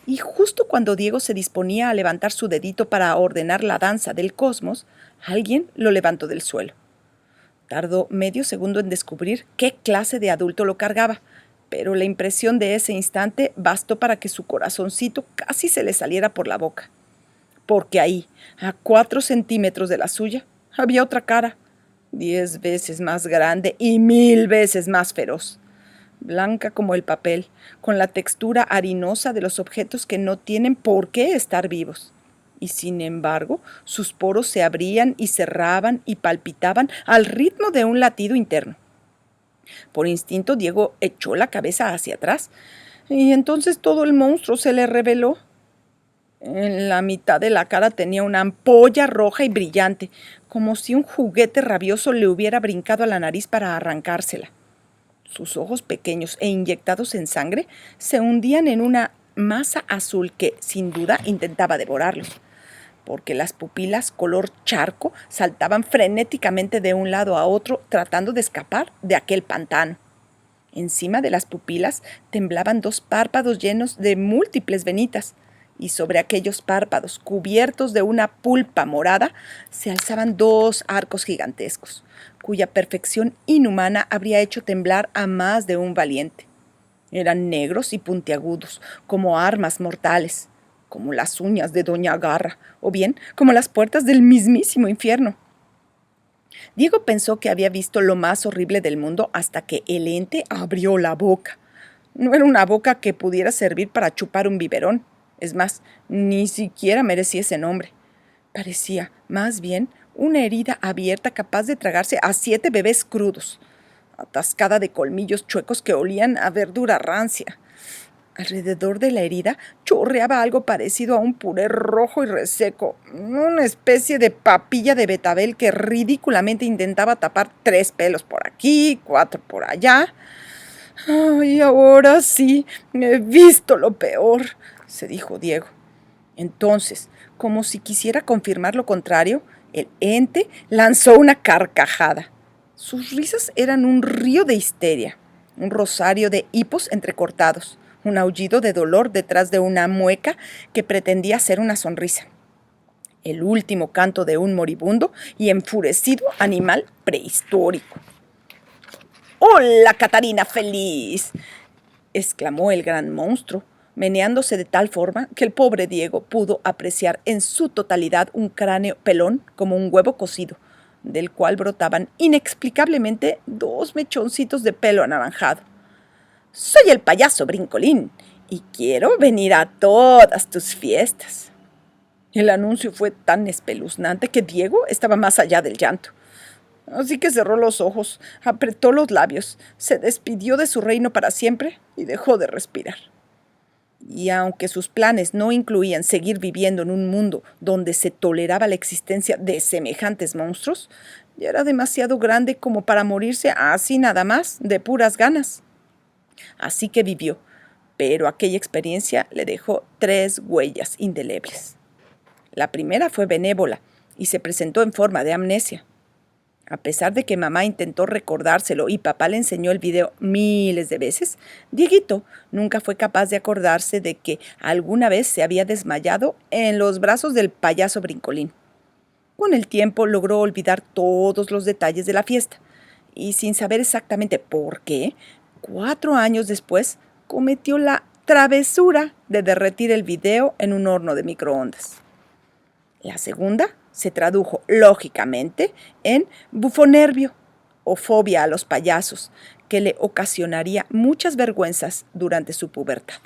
Y justo cuando Diego se disponía a levantar su dedito para ordenar la danza del cosmos, alguien lo levantó del suelo. Tardó medio segundo en descubrir qué clase de adulto lo cargaba, pero la impresión de ese instante bastó para que su corazoncito casi se le saliera por la boca. Porque ahí, a 4 centímetros de la suya, había otra cara, 10 veces más grande y 1000 veces más feroz. Blanca como el papel, con la textura harinosa de los objetos que no tienen por qué estar vivos. Y sin embargo, sus poros se abrían y cerraban y palpitaban al ritmo de un latido interno. Por instinto, Diego echó la cabeza hacia atrás, y entonces todo el monstruo se le reveló. En la mitad de la cara tenía una ampolla roja y brillante, como si un juguete rabioso le hubiera brincado a la nariz para arrancársela. Sus ojos pequeños e inyectados en sangre se hundían en una masa azul que, sin duda, intentaba devorarlos, porque las pupilas color charco saltaban frenéticamente de un lado a otro tratando de escapar de aquel pantano. Encima de las pupilas temblaban 2 párpados llenos de múltiples venitas, y sobre aquellos párpados, cubiertos de una pulpa morada, se alzaban 2 arcos gigantescos, cuya perfección inhumana habría hecho temblar a más de un valiente. Eran negros y puntiagudos, como armas mortales, como las uñas de Doña Garra, o bien como las puertas del mismísimo infierno. Diego pensó que había visto lo más horrible del mundo hasta que el ente abrió la boca. No era una boca que pudiera servir para chupar un biberón. Es más, ni siquiera merecía ese nombre. Parecía, más bien, una herida abierta capaz de tragarse a 7 bebés crudos, atascada de colmillos chuecos que olían a verdura rancia. Alrededor de la herida chorreaba algo parecido a un puré rojo y reseco, una especie de papilla de betabel que ridículamente intentaba tapar 3 pelos por aquí, 4 por allá. «Ay, ahora sí, he visto lo peor», se dijo Diego. Entonces, como si quisiera confirmar lo contrario, el ente lanzó una carcajada. Sus risas eran un río de histeria, un rosario de hipos entrecortados, un aullido de dolor detrás de una mueca que pretendía ser una sonrisa. El último canto de un moribundo y enfurecido animal prehistórico. «¡Hola, Catarina feliz!», exclamó el gran monstruo, meneándose de tal forma que el pobre Diego pudo apreciar en su totalidad un cráneo pelón como un huevo cocido, del cual brotaban inexplicablemente 2 mechoncitos de pelo anaranjado. «Soy el payaso Brincolín, y quiero venir a todas tus fiestas. El anuncio fue tan espeluznante que Diego estaba más allá del llanto. Así que cerró los ojos, apretó los labios, se despidió de su reino para siempre y dejó de respirar. Y aunque sus planes no incluían seguir viviendo en un mundo donde se toleraba la existencia de semejantes monstruos, ya era demasiado grande como para morirse así nada más, de puras ganas. Así que vivió, pero aquella experiencia le dejó 3 huellas indelebles. La primera fue benévola y se presentó en forma de amnesia. A pesar de que mamá intentó recordárselo y papá le enseñó el video miles de veces, Dieguito nunca fue capaz de acordarse de que alguna vez se había desmayado en los brazos del payaso Brincolín. Con el tiempo logró olvidar todos los detalles de la fiesta y, sin saber exactamente por qué, 4 años después cometió la travesura de derretir el video en un horno de microondas. La segunda se tradujo, lógicamente, en bufonervio o fobia a los payasos, que le ocasionaría muchas vergüenzas durante su pubertad.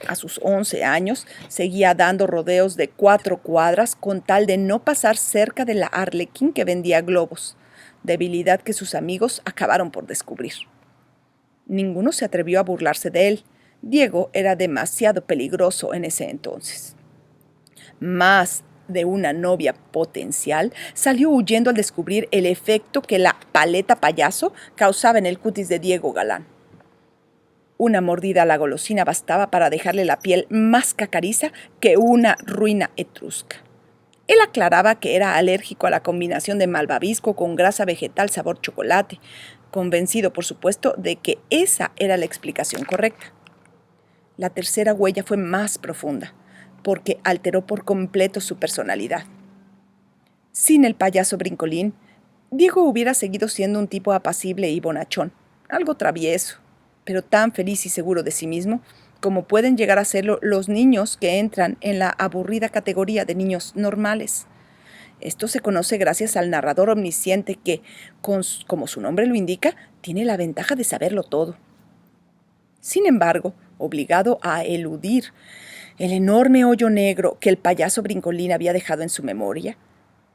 A sus 11 años seguía dando rodeos de 4 cuadras con tal de no pasar cerca de la arlequín que vendía globos, debilidad que sus amigos acabaron por descubrir. Ninguno se atrevió a burlarse de él. Diego era demasiado peligroso en ese entonces. Más de una novia potencial salió huyendo al descubrir el efecto que la paleta payaso causaba en el cutis de Diego Galán. Una mordida a la golosina bastaba para dejarle la piel más cacariza que una ruina etrusca. Él aclaraba que era alérgico a la combinación de malvavisco con grasa vegetal sabor chocolate, convencido, por supuesto, de que esa era la explicación correcta. La tercera huella fue más profunda, porque alteró por completo su personalidad. Sin el payaso Brincolín, Diego hubiera seguido siendo un tipo apacible y bonachón, algo travieso, pero tan feliz y seguro de sí mismo como pueden llegar a serlo los niños que entran en la aburrida categoría de niños normales. Esto se conoce gracias al narrador omnisciente que, como su nombre lo indica, tiene la ventaja de saberlo todo. Sin embargo, obligado a eludir el enorme hoyo negro que el payaso Brincolín había dejado en su memoria,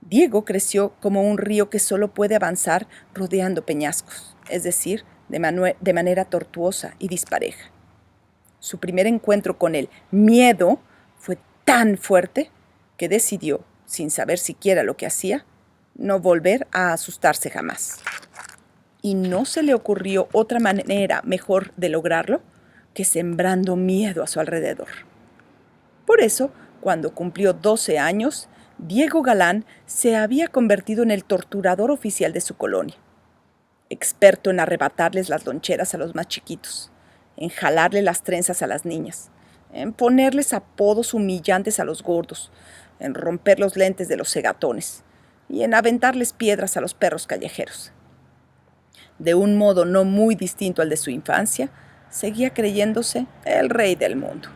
Diego creció como un río que solo puede avanzar rodeando peñascos, es decir, de manera tortuosa y dispareja. Su primer encuentro con el miedo fue tan fuerte que decidió, sin saber siquiera lo que hacía, no volver a asustarse jamás. Y no se le ocurrió otra manera mejor de lograrlo que sembrando miedo a su alrededor. Por eso, cuando cumplió 12 años, Diego Galán se había convertido en el torturador oficial de su colonia, experto en arrebatarles las loncheras a los más chiquitos, en jalarle las trenzas a las niñas, en ponerles apodos humillantes a los gordos, en romper los lentes de los cegatones y en aventarles piedras a los perros callejeros. De un modo no muy distinto al de su infancia, seguía creyéndose el rey del mundo.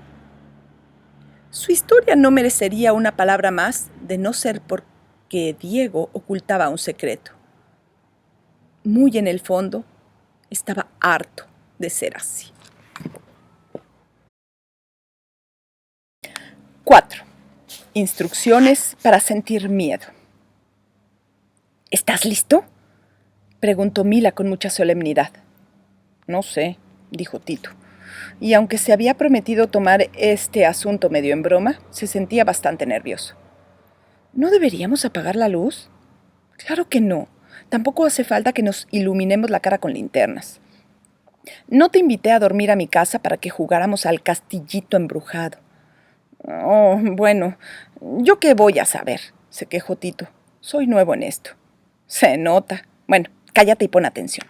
Su historia no merecería una palabra más de no ser porque Diego ocultaba un secreto. Muy en el fondo, estaba harto de ser así. 4. Instrucciones para sentir miedo. ¿Estás listo?, preguntó Mila con mucha solemnidad. No sé, dijo Tito. Y aunque se había prometido tomar este asunto medio en broma, se sentía bastante nervioso. ¿No deberíamos apagar la luz? Claro que no. Tampoco hace falta que nos iluminemos la cara con linternas. No te invité a dormir a mi casa para que jugáramos al castillito embrujado. Oh, bueno, ¿yo qué voy a saber?, se quejó Tito. Soy nuevo en esto. Se nota. Bueno, cállate y pon atención.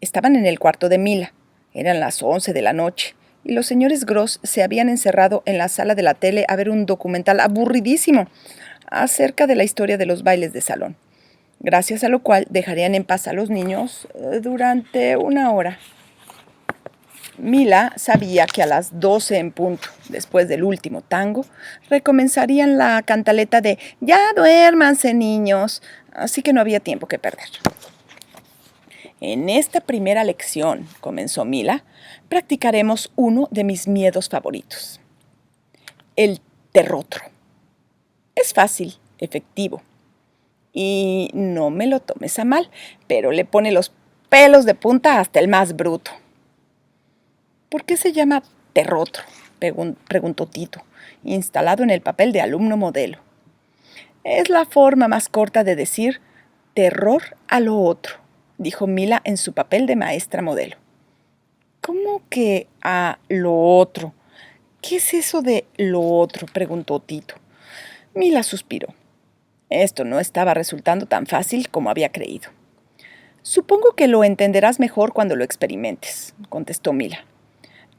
Estaban en el cuarto de Mila. Eran las 11 de la noche y los señores Gross se habían encerrado en la sala de la tele a ver un documental aburridísimo acerca de la historia de los bailes de salón, gracias a lo cual dejarían en paz a los niños durante 1 hora. Mila sabía que a las 12 en punto, después del último tango, recomenzarían la cantaleta de «Ya duérmanse, niños», así que no había tiempo que perder. En esta primera lección, comenzó Mila, practicaremos uno de mis miedos favoritos, el terrotro. Es fácil, efectivo, y no me lo tomes a mal, pero le pone los pelos de punta hasta el más bruto. ¿Por qué se llama terrotro?, preguntó Tito, instalado en el papel de alumno modelo. Es la forma más corta de decir terror a lo otro, dijo Mila en su papel de maestra modelo. ¿Cómo que a lo otro? ¿Qué es eso de lo otro?, preguntó Tito. Mila suspiró. Esto no estaba resultando tan fácil como había creído. Supongo que lo entenderás mejor cuando lo experimentes, contestó Mila.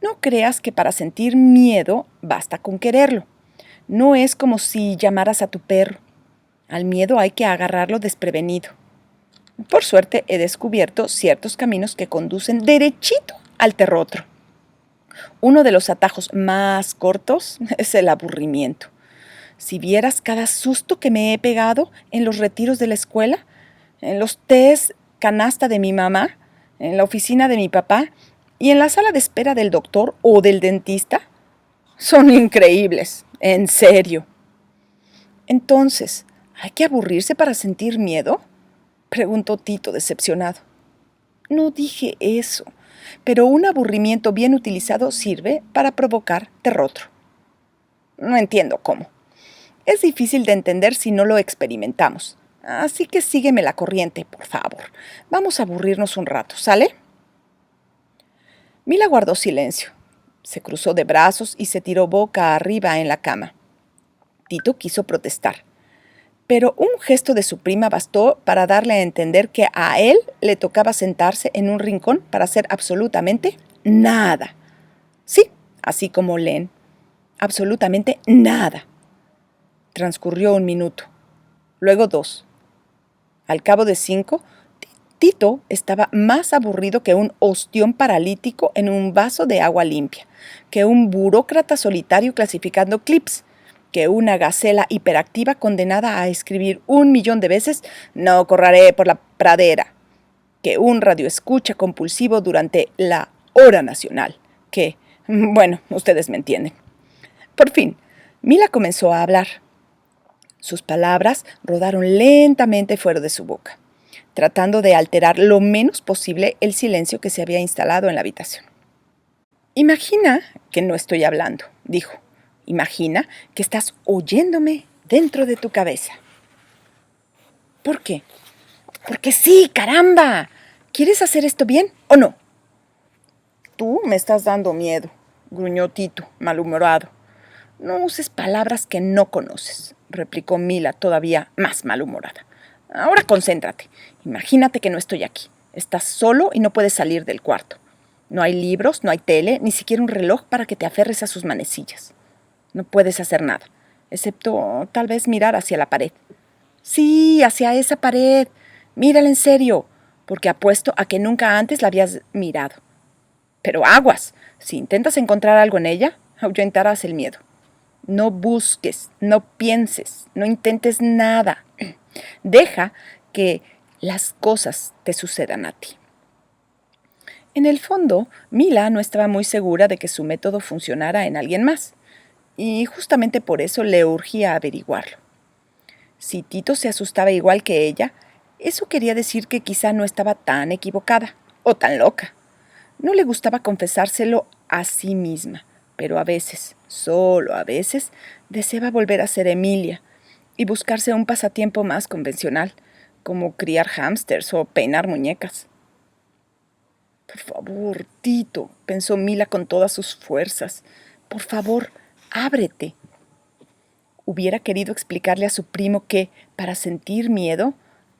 No creas que para sentir miedo basta con quererlo. No es como si llamaras a tu perro. Al miedo hay que agarrarlo desprevenido. Por suerte he descubierto ciertos caminos que conducen derechito al terrotro. Uno de los atajos más cortos es el aburrimiento. Si vieras cada susto que me he pegado en los retiros de la escuela, en los tés canasta de mi mamá, en la oficina de mi papá y en la sala de espera del doctor o del dentista, son increíbles, en serio. Entonces, ¿hay que aburrirse para sentir miedo?, preguntó Tito decepcionado. No dije eso, pero un aburrimiento bien utilizado sirve para provocar terrotro. No entiendo cómo. Es difícil de entender si no lo experimentamos. Así que sígueme la corriente, por favor. Vamos a aburrirnos un rato, ¿sale? Mila guardó silencio. Se cruzó de brazos y se tiró boca arriba en la cama. Tito quiso protestar, pero un gesto de su prima bastó para darle a entender que a él le tocaba sentarse en un rincón para hacer absolutamente nada. Sí, así como leen, absolutamente nada. Transcurrió 1 minuto, luego 2. Al cabo de 5, Tito estaba más aburrido que un ostión paralítico en un vaso de agua limpia, que un burócrata solitario clasificando clips, que una gacela hiperactiva condenada a escribir 1.000.000 de veces «No correré por la pradera», que un radioescucha compulsivo durante la hora nacional, que, bueno, ustedes me entienden. Por fin, Mila comenzó a hablar. Sus palabras rodaron lentamente fuera de su boca, tratando de alterar lo menos posible el silencio que se había instalado en la habitación. Imagina que no estoy hablando, dijo. Imagina que estás oyéndome dentro de tu cabeza. ¿Por qué? Porque sí, caramba. ¿Quieres hacer esto bien o no? Tú me estás dando miedo, gruñó Tito, malhumorado. No uses palabras que no conoces, replicó Mila, todavía más malhumorada. Ahora concéntrate. Imagínate que no estoy aquí. Estás solo y no puedes salir del cuarto. No hay libros, no hay tele, ni siquiera un reloj para que te aferres a sus manecillas. No puedes hacer nada, excepto tal vez mirar hacia la pared. Sí, hacia esa pared. Mírala en serio, porque apuesto a que nunca antes la habías mirado. Pero aguas, si intentas encontrar algo en ella, ahuyentarás el miedo. No busques, no pienses, no intentes nada. Deja que las cosas te sucedan a ti. En el fondo, Mila no estaba muy segura de que su método funcionara en alguien más, y justamente por eso le urgía averiguarlo. Si Tito se asustaba igual que ella, eso quería decir que quizá no estaba tan equivocada o tan loca. No le gustaba confesárselo a sí misma, pero a veces, solo a veces, deseaba volver a ser Emilia y buscarse un pasatiempo más convencional, como criar hámsters o peinar muñecas. Por favor, Tito, pensó Mila con todas sus fuerzas. Por favor, ábrete. Hubiera querido explicarle a su primo que, para sentir miedo,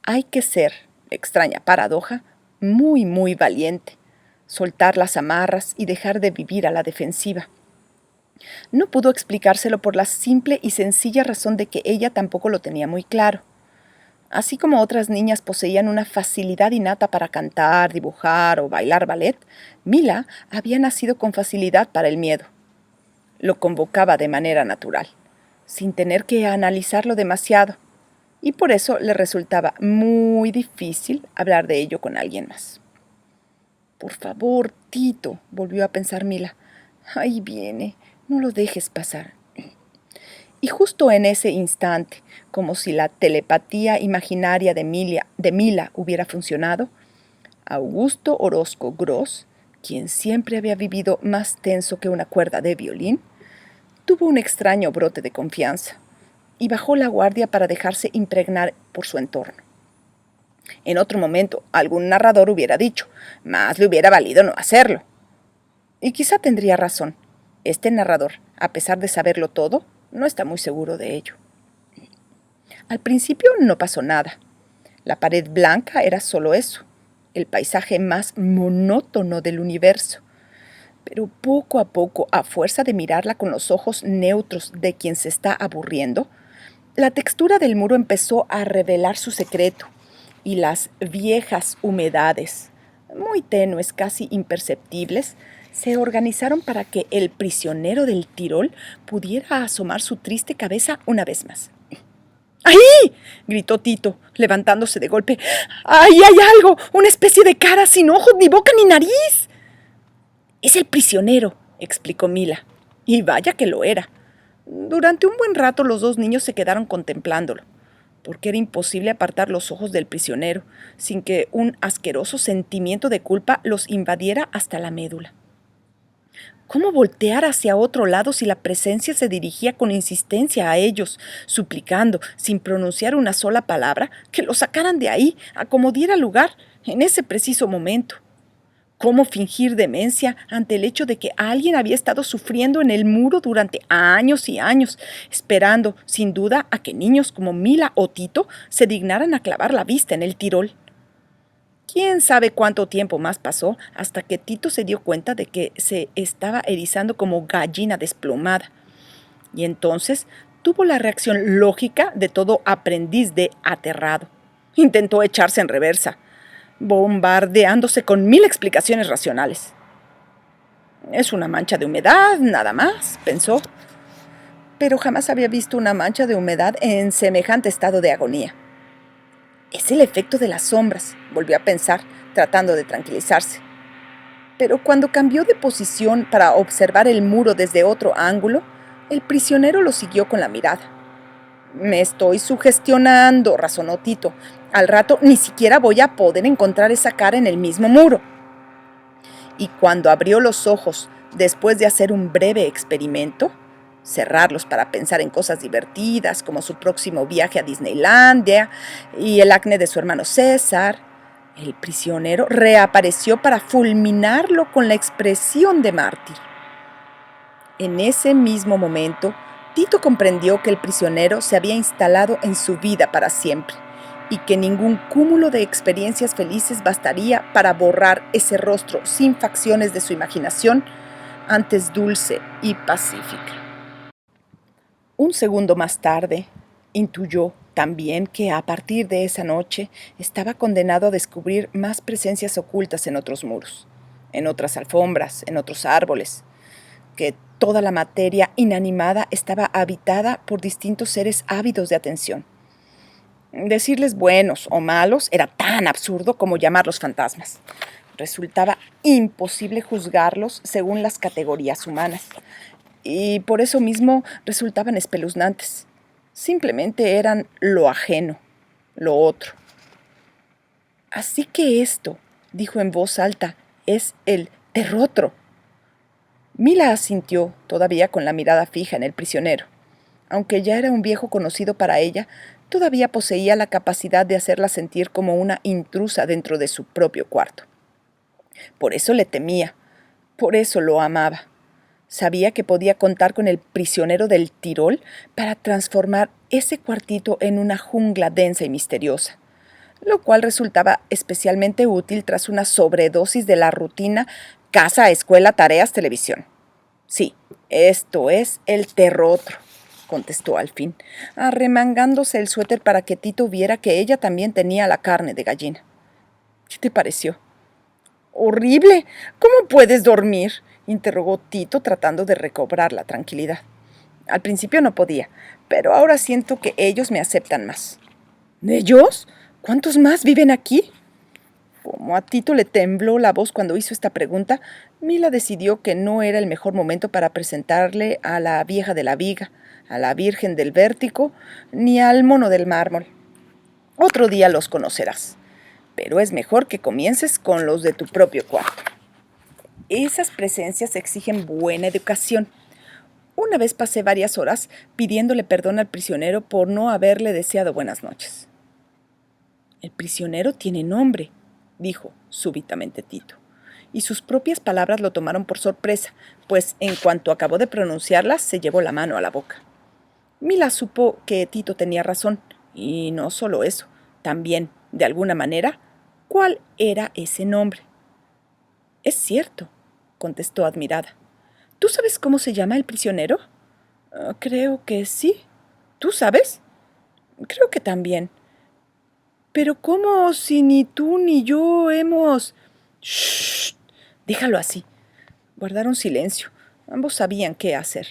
hay que ser, extraña paradoja, muy, muy valiente, soltar las amarras y dejar de vivir a la defensiva. No pudo explicárselo por la simple y sencilla razón de que ella tampoco lo tenía muy claro. Así como otras niñas poseían una facilidad innata para cantar, dibujar o bailar ballet, Mila había nacido con facilidad para el miedo. Lo convocaba de manera natural, sin tener que analizarlo demasiado, y por eso le resultaba muy difícil hablar de ello con alguien más. Por favor, Tito, volvió a pensar Mila. Ahí viene, no lo dejes pasar. Y justo en ese instante, como si la telepatía imaginaria de Mila hubiera funcionado, Augusto Orozco Gros, quien siempre había vivido más tenso que una cuerda de violín, tuvo un extraño brote de confianza y bajó la guardia para dejarse impregnar por su entorno. En otro momento, algún narrador hubiera dicho, más le hubiera valido no hacerlo. Y quizá tendría razón. Este narrador, a pesar de saberlo todo, no está muy seguro de ello. Al principio no pasó nada. La pared blanca era solo eso, el paisaje más monótono del universo. Pero poco a poco, a fuerza de mirarla con los ojos neutros de quien se está aburriendo, la textura del muro empezó a revelar su secreto, y las viejas humedades, muy tenues, casi imperceptibles, se organizaron para que el prisionero del Tirol pudiera asomar su triste cabeza una vez más. ¡Ahí! Gritó Tito, levantándose de golpe. ¡Ahí hay algo! ¡Una especie de cara sin ojos, ni boca, ni nariz! Es el prisionero, explicó Mila. Y vaya que lo era. Durante un buen rato los dos niños se quedaron contemplándolo, porque era imposible apartar los ojos del prisionero, sin que un asqueroso sentimiento de culpa los invadiera hasta la médula. ¿Cómo voltear hacia otro lado si la presencia se dirigía con insistencia a ellos, suplicando, sin pronunciar una sola palabra, que lo sacaran de ahí, a como diera lugar, en ese preciso momento? ¿Cómo fingir demencia ante el hecho de que alguien había estado sufriendo en el muro durante años y años, esperando, sin duda, a que niños como Mila o Tito se dignaran a clavar la vista en el Tirol? ¿Quién sabe cuánto tiempo más pasó hasta que Tito se dio cuenta de que se estaba erizando como gallina desplumada? Y entonces tuvo la reacción lógica de todo aprendiz de aterrado. Intentó echarse en reversa, bombardeándose con 1000 explicaciones racionales. Es una mancha de humedad, nada más, pensó. Pero jamás había visto una mancha de humedad en semejante estado de agonía. Es el efecto de las sombras, volvió a pensar, tratando de tranquilizarse. Pero cuando cambió de posición para observar el muro desde otro ángulo, el prisionero lo siguió con la mirada. Me estoy sugestionando, razonó Tito. Al rato ni siquiera voy a poder encontrar esa cara en el mismo muro. Y cuando abrió los ojos, después de hacer un breve experimento, cerrarlos para pensar en cosas divertidas como su próximo viaje a Disneylandia y el acné de su hermano César, el prisionero reapareció para fulminarlo con la expresión de mártir. En ese mismo momento, Tito comprendió que el prisionero se había instalado en su vida para siempre y que ningún cúmulo de experiencias felices bastaría para borrar ese rostro sin facciones de su imaginación, antes dulce y pacífica. Un segundo más tarde, intuyó también que a partir de esa noche estaba condenado a descubrir más presencias ocultas en otros muros, en otras alfombras, en otros árboles, que toda la materia inanimada estaba habitada por distintos seres ávidos de atención. Decirles buenos o malos era tan absurdo como llamarlos fantasmas. Resultaba imposible juzgarlos según las categorías humanas, y por eso mismo resultaban espeluznantes. Simplemente eran lo ajeno, lo otro. Así que esto, dijo en voz alta, es el terrotro. Mila asintió, todavía con la mirada fija en el prisionero. Aunque ya era un viejo conocido para ella, todavía poseía la capacidad de hacerla sentir como una intrusa dentro de su propio cuarto. Por eso le temía, por eso lo amaba. Sabía que podía contar con el prisionero del Tirol para transformar ese cuartito en una jungla densa y misteriosa, lo cual resultaba especialmente útil tras una sobredosis de la rutina casa, escuela, tareas, televisión. Sí, esto es el terrotro, contestó al fin, arremangándose el suéter para que Tito viera que ella también tenía la carne de gallina. ¿Qué te pareció? ¡Horrible! ¿Cómo puedes dormir?, interrogó Tito, tratando de recobrar la tranquilidad. Al principio no podía, pero ahora siento que ellos me aceptan más. ¿Ellos? ¿Cuántos más viven aquí? Como a Tito le tembló la voz cuando hizo esta pregunta, Mila decidió que no era el mejor momento para presentarle a la vieja de la viga, a la Virgen del Vértigo, ni al mono del mármol. Otro día los conocerás, pero es mejor que comiences con los de tu propio cuarto. Esas presencias exigen buena educación. Una vez pasé varias horas pidiéndole perdón al prisionero por no haberle deseado buenas noches. El prisionero tiene nombre, dijo súbitamente Tito, y sus propias palabras lo tomaron por sorpresa, pues en cuanto acabó de pronunciarlas se llevó la mano a la boca. Mila supo que Tito tenía razón, y no solo eso, también, de alguna manera, ¿cuál era ese nombre? Es cierto, contestó admirada. ¿Tú sabes cómo se llama el prisionero? Creo que sí. ¿Tú sabes? Creo que también. Pero ¿cómo si ni tú ni yo hemos... Shh, déjalo así. Guardaron silencio. Ambos sabían qué hacer.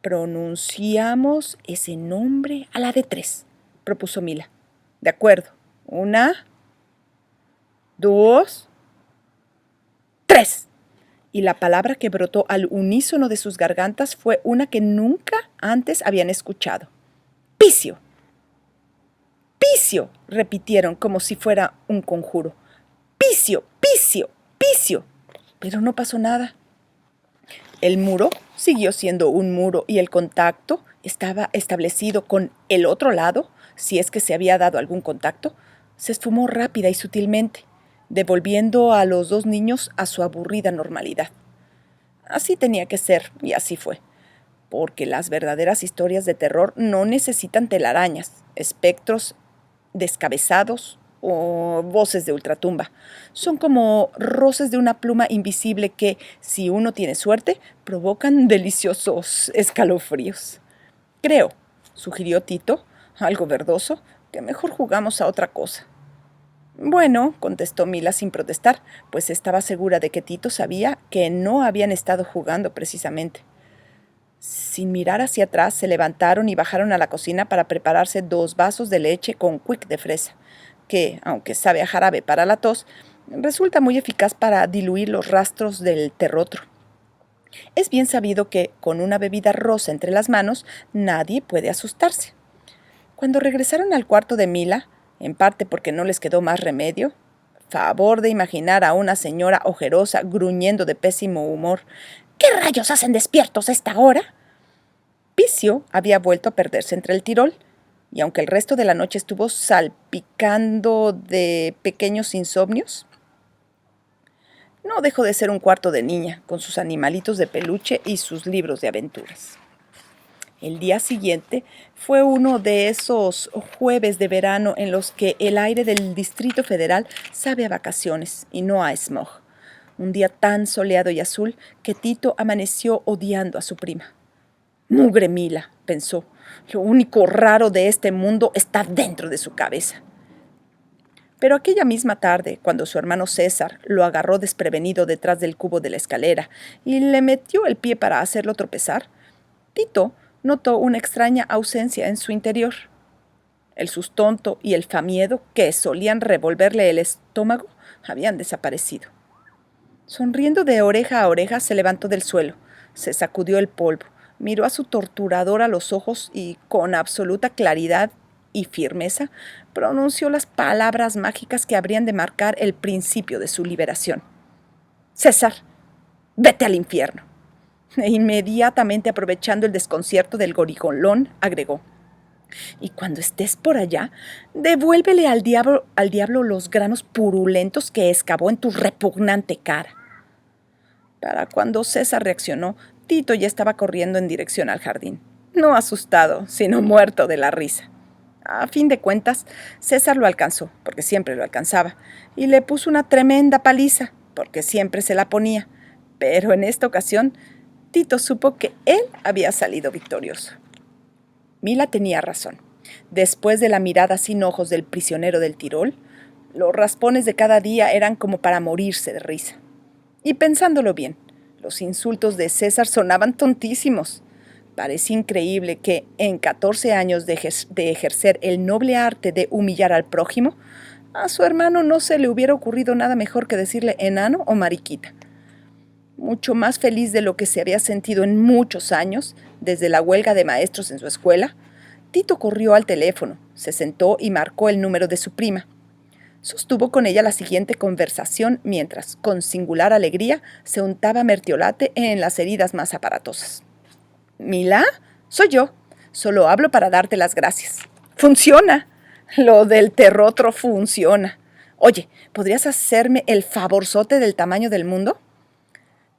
Pronunciamos ese nombre a la de 3, propuso Mila. De acuerdo. 1, 2, 3. Y la palabra que brotó al unísono de sus gargantas fue una que nunca antes habían escuchado. ¡Picio! ¡Picio!, repitieron como si fuera un conjuro. ¡Picio! ¡Picio! ¡Picio! Pero no pasó nada. El muro siguió siendo un muro y el contacto estaba establecido con el otro lado, si es que se había dado algún contacto, se esfumó rápida y sutilmente, devolviendo a los dos niños a su aburrida normalidad. Así tenía que ser, y así fue, porque las verdaderas historias de terror no necesitan telarañas, espectros descabezados o voces de ultratumba. Son como roces de una pluma invisible que, si uno tiene suerte, provocan deliciosos escalofríos. Creo, sugirió Tito, algo verdoso, que mejor jugamos a otra cosa. Bueno, contestó Mila sin protestar, pues estaba segura de que Tito sabía que no habían estado jugando precisamente. Sin mirar hacia atrás, se levantaron y bajaron a la cocina para prepararse 2 vasos de leche con quick de fresa, que, aunque sabe a jarabe para la tos, resulta muy eficaz para diluir los rastros del terrotro. Es bien sabido que, con una bebida rosa entre las manos, nadie puede asustarse. Cuando regresaron al cuarto de Mila, en parte porque no les quedó más remedio, favor de imaginar a una señora ojerosa gruñendo de pésimo humor. ¿Qué rayos hacen despiertos a esta hora? Picio había vuelto a perderse entre el tirol, y aunque el resto de la noche estuvo salpicando de pequeños insomnios, no dejó de ser un cuarto de niña, con sus animalitos de peluche y sus libros de aventuras. El día siguiente fue uno de esos jueves de verano en los que el aire del Distrito Federal sabe a vacaciones y no a smog. Un día tan soleado y azul que Tito amaneció odiando a su prima. Mugre Mila, pensó. Lo único raro de este mundo está dentro de su cabeza. Pero aquella misma tarde, cuando su hermano César lo agarró desprevenido detrás del cubo de la escalera y le metió el pie para hacerlo tropezar, Tito notó una extraña ausencia en su interior. El sustonto y el famiedo, que solían revolverle el estómago, habían desaparecido. Sonriendo de oreja a oreja, se levantó del suelo, se sacudió el polvo, miró a su torturador a los ojos y, con absoluta claridad y firmeza, pronunció las palabras mágicas que habrían de marcar el principio de su liberación. «César, vete al infierno». E inmediatamente, aprovechando el desconcierto del goricolón, agregó: «Y cuando estés por allá, devuélvele al diablo los granos purulentos que excavó en tu repugnante cara». Para cuando César reaccionó, Tito ya estaba corriendo en dirección al jardín, no asustado, sino muerto de la risa. A fin de cuentas, César lo alcanzó, porque siempre lo alcanzaba, y le puso una tremenda paliza, porque siempre se la ponía. Pero en esta ocasión, Tito supo que él había salido victorioso. Mila tenía razón. Después de la mirada sin ojos del prisionero del Tirol, los raspones de cada día eran como para morirse de risa. Y pensándolo bien, los insultos de César sonaban tontísimos. Parecía increíble que, en 14 años de ejercer el noble arte de humillar al prójimo, A su hermano no se le hubiera ocurrido nada mejor que decirle enano o mariquita. Mucho más feliz de lo que se había sentido en muchos años, desde la huelga de maestros en su escuela, Tito corrió al teléfono, se sentó y marcó el número de su prima. Sostuvo con ella la siguiente conversación mientras, con singular alegría, se untaba mertiolate en las heridas más aparatosas. «Mila, soy yo. Solo hablo para darte las gracias. ¡Funciona! Lo del terrotro funciona. Oye, ¿podrías hacerme el favorzote del tamaño del mundo?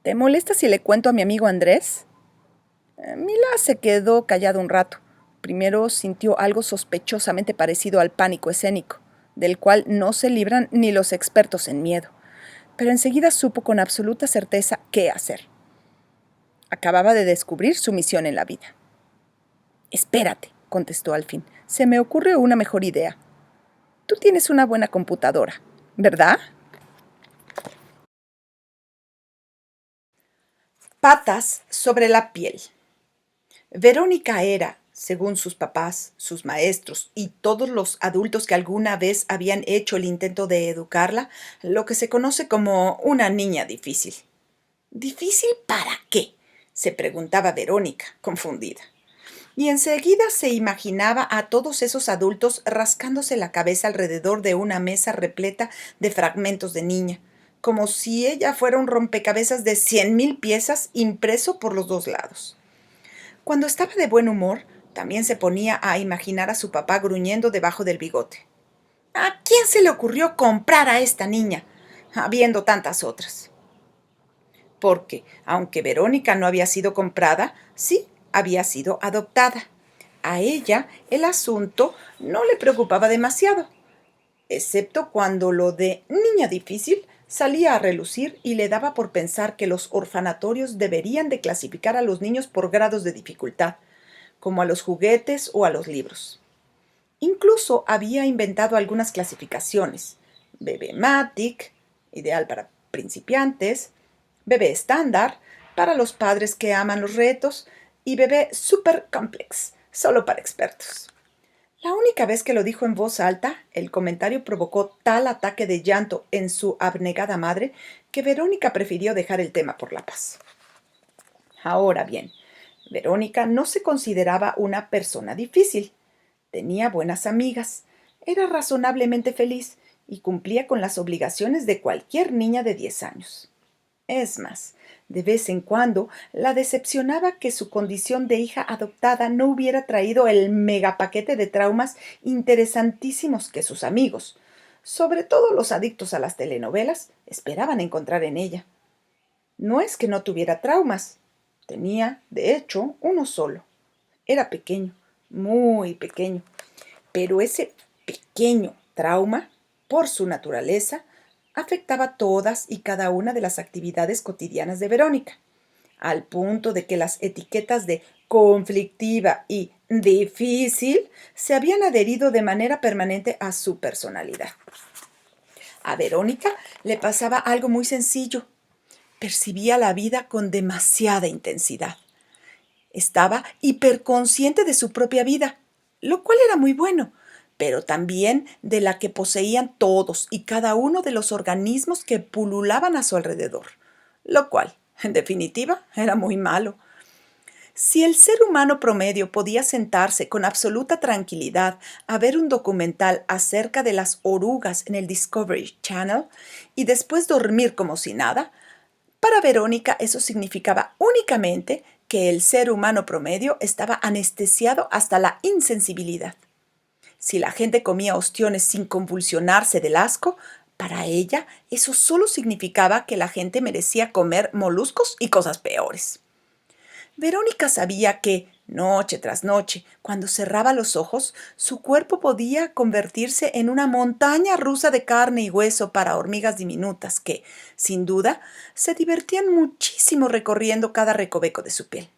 ¿Te molesta si le cuento a mi amigo Andrés?» Mila se quedó callada un rato. Primero sintió algo sospechosamente parecido al pánico escénico, del cual no se libran ni los expertos en miedo, pero enseguida supo con absoluta certeza qué hacer. Acababa de descubrir su misión en la vida. «Espérate», contestó al fin, «se me ocurre una mejor idea. Tú tienes una buena computadora, ¿verdad?» Patas sobre la piel. Verónica era, según sus papás, sus maestros y todos los adultos que alguna vez habían hecho el intento de educarla, lo que se conoce como una niña difícil. ¿Difícil para qué?, se preguntaba Verónica, confundida. Y enseguida se imaginaba a todos esos adultos rascándose la cabeza alrededor de una mesa repleta de fragmentos de niña, como si ella fuera un rompecabezas de 100.000 piezas impreso por los dos lados. Cuando estaba de buen humor, también se ponía a imaginar a su papá gruñendo debajo del bigote. ¿A quién se le ocurrió comprar a esta niña, habiendo tantas otras? Porque, aunque Verónica no había sido comprada, sí había sido adoptada. A ella el asunto no le preocupaba demasiado, excepto cuando lo de niña difícil salía a relucir y le daba por pensar que los orfanatorios deberían de clasificar a los niños por grados de dificultad, como a los juguetes o a los libros. Incluso había inventado algunas clasificaciones: Bebé-Matic, ideal para principiantes; Bebé estándar, para los padres que aman los retos; y Bebé Super Complex, solo para expertos. La única vez que lo dijo en voz alta, el comentario provocó tal ataque de llanto en su abnegada madre que Verónica prefirió dejar el tema por la paz. Ahora bien, Verónica no se consideraba una persona difícil. Tenía buenas amigas, era razonablemente feliz y cumplía con las obligaciones de cualquier niña de 10 años. Es más, de vez en cuando la decepcionaba que su condición de hija adoptada no hubiera traído el megapaquete de traumas interesantísimos que sus amigos, sobre todo los adictos a las telenovelas, esperaban encontrar en ella. No es que no tuviera traumas, tenía, de hecho, uno solo. Era pequeño, muy pequeño, pero ese pequeño trauma, por su naturaleza, afectaba todas y cada una de las actividades cotidianas de Verónica, al punto de que las etiquetas de conflictiva y difícil se habían adherido de manera permanente a su personalidad. A Verónica le pasaba algo muy sencillo. Percibía la vida con demasiada intensidad. Estaba hiperconsciente de su propia vida, lo cual era muy bueno, pero también de la que poseían todos y cada uno de los organismos que pululaban a su alrededor, lo cual, en definitiva, era muy malo. Si el ser humano promedio podía sentarse con absoluta tranquilidad a ver un documental acerca de las orugas en el Discovery Channel y después dormir como si nada, para Verónica eso significaba únicamente que el ser humano promedio estaba anestesiado hasta la insensibilidad. Si la gente comía ostiones sin convulsionarse del asco, para ella eso solo significaba que la gente merecía comer moluscos y cosas peores. Verónica sabía que, noche tras noche, cuando cerraba los ojos, su cuerpo podía convertirse en una montaña rusa de carne y hueso para hormigas diminutas que, sin duda, se divertían muchísimo recorriendo cada recoveco de su piel.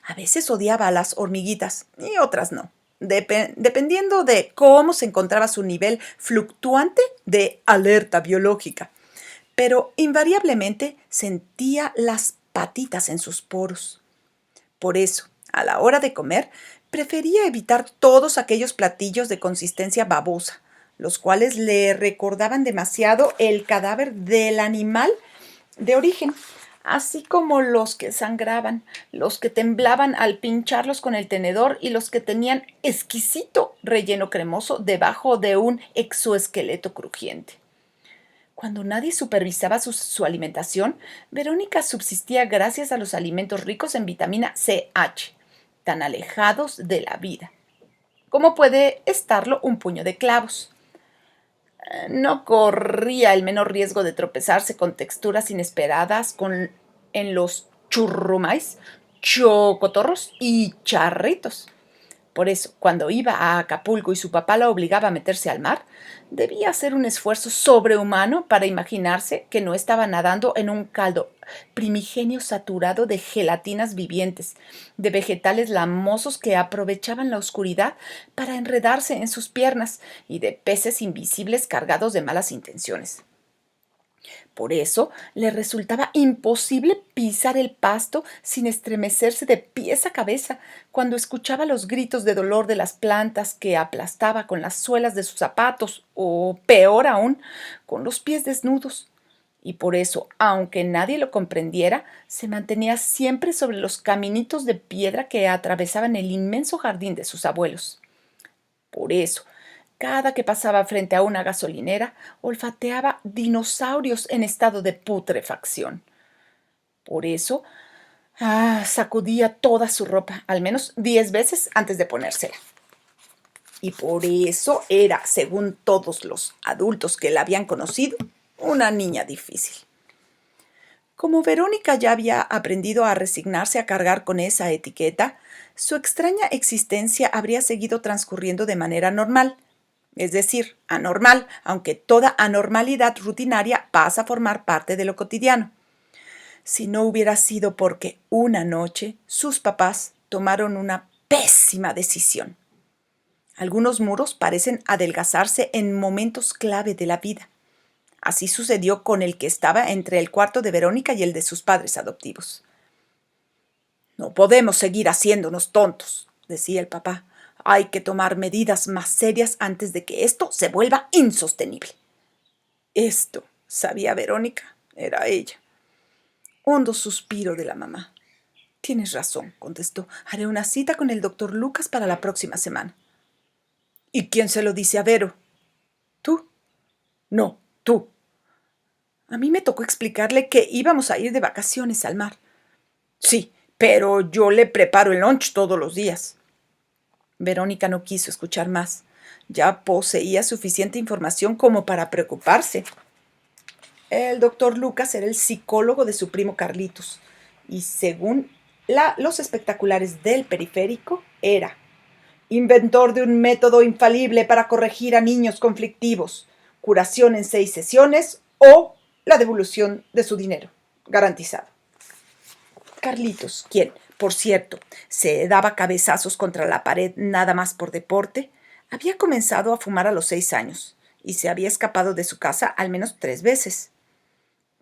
A veces odiaba a las hormiguitas y otras no, dependiendo de cómo se encontraba su nivel fluctuante de alerta biológica. Pero invariablemente sentía las patitas en sus poros. Por eso, a la hora de comer, prefería evitar todos aquellos platillos de consistencia babosa, los cuales le recordaban demasiado el cadáver del animal de origen, así como los que sangraban, los que temblaban al pincharlos con el tenedor y los que tenían exquisito relleno cremoso debajo de un exoesqueleto crujiente. Cuando nadie supervisaba su alimentación, Verónica subsistía gracias a los alimentos ricos en vitamina CH, tan alejados de la vida, como puede estarlo un puño de clavos. No corría el menor riesgo de tropezarse con texturas inesperadas en los churrumais, chocotorros y charritos. Por eso, cuando iba a Acapulco y su papá la obligaba a meterse al mar, debía hacer un esfuerzo sobrehumano para imaginarse que no estaba nadando en un caldo primigenio saturado de gelatinas vivientes, de vegetales lamosos que aprovechaban la oscuridad para enredarse en sus piernas y de peces invisibles cargados de malas intenciones. Por eso le resultaba imposible pisar el pasto sin estremecerse de pies a cabeza cuando escuchaba los gritos de dolor de las plantas que aplastaba con las suelas de sus zapatos o, peor aún, con los pies desnudos. Y por eso, aunque nadie lo comprendiera, se mantenía siempre sobre los caminitos de piedra que atravesaban el inmenso jardín de sus abuelos. Por eso, cada que pasaba frente a una gasolinera, olfateaba dinosaurios en estado de putrefacción. Por eso, sacudía toda su ropa, al menos 10 veces antes de ponérsela. Y por eso era, según todos los adultos que la habían conocido, una niña difícil. Como Verónica ya había aprendido a resignarse a cargar con esa etiqueta, su extraña existencia habría seguido transcurriendo de manera normal, es decir, anormal, aunque toda anormalidad rutinaria pasa a formar parte de lo cotidiano. Si no hubiera sido porque una noche sus papás tomaron una pésima decisión. Algunos muros parecen adelgazarse en momentos clave de la vida. Así sucedió con el que estaba entre el cuarto de Verónica y el de sus padres adoptivos. No podemos seguir haciéndonos tontos, decía el papá. Hay que tomar medidas más serias antes de que esto se vuelva insostenible. Esto, sabía Verónica, era ella. Hondo suspiro de la mamá. Tienes razón, contestó. Haré una cita con el doctor Lucas para la próxima semana. ¿Y quién se lo dice a Vero? ¿Tú? No, tú. A mí me tocó explicarle que íbamos a ir de vacaciones al mar. Sí, pero yo le preparo el lunch todos los días. Verónica no quiso escuchar más. Ya poseía suficiente información como para preocuparse. El doctor Lucas era el psicólogo de su primo Carlitos y según los espectaculares del periférico era inventor de un método infalible para corregir a niños conflictivos, curación en 6 sesiones o la devolución de su dinero, garantizado. Carlitos, quien, por cierto, se daba cabezazos contra la pared nada más por deporte, había comenzado a fumar a los 6 años y se había escapado de su casa al menos 3 veces.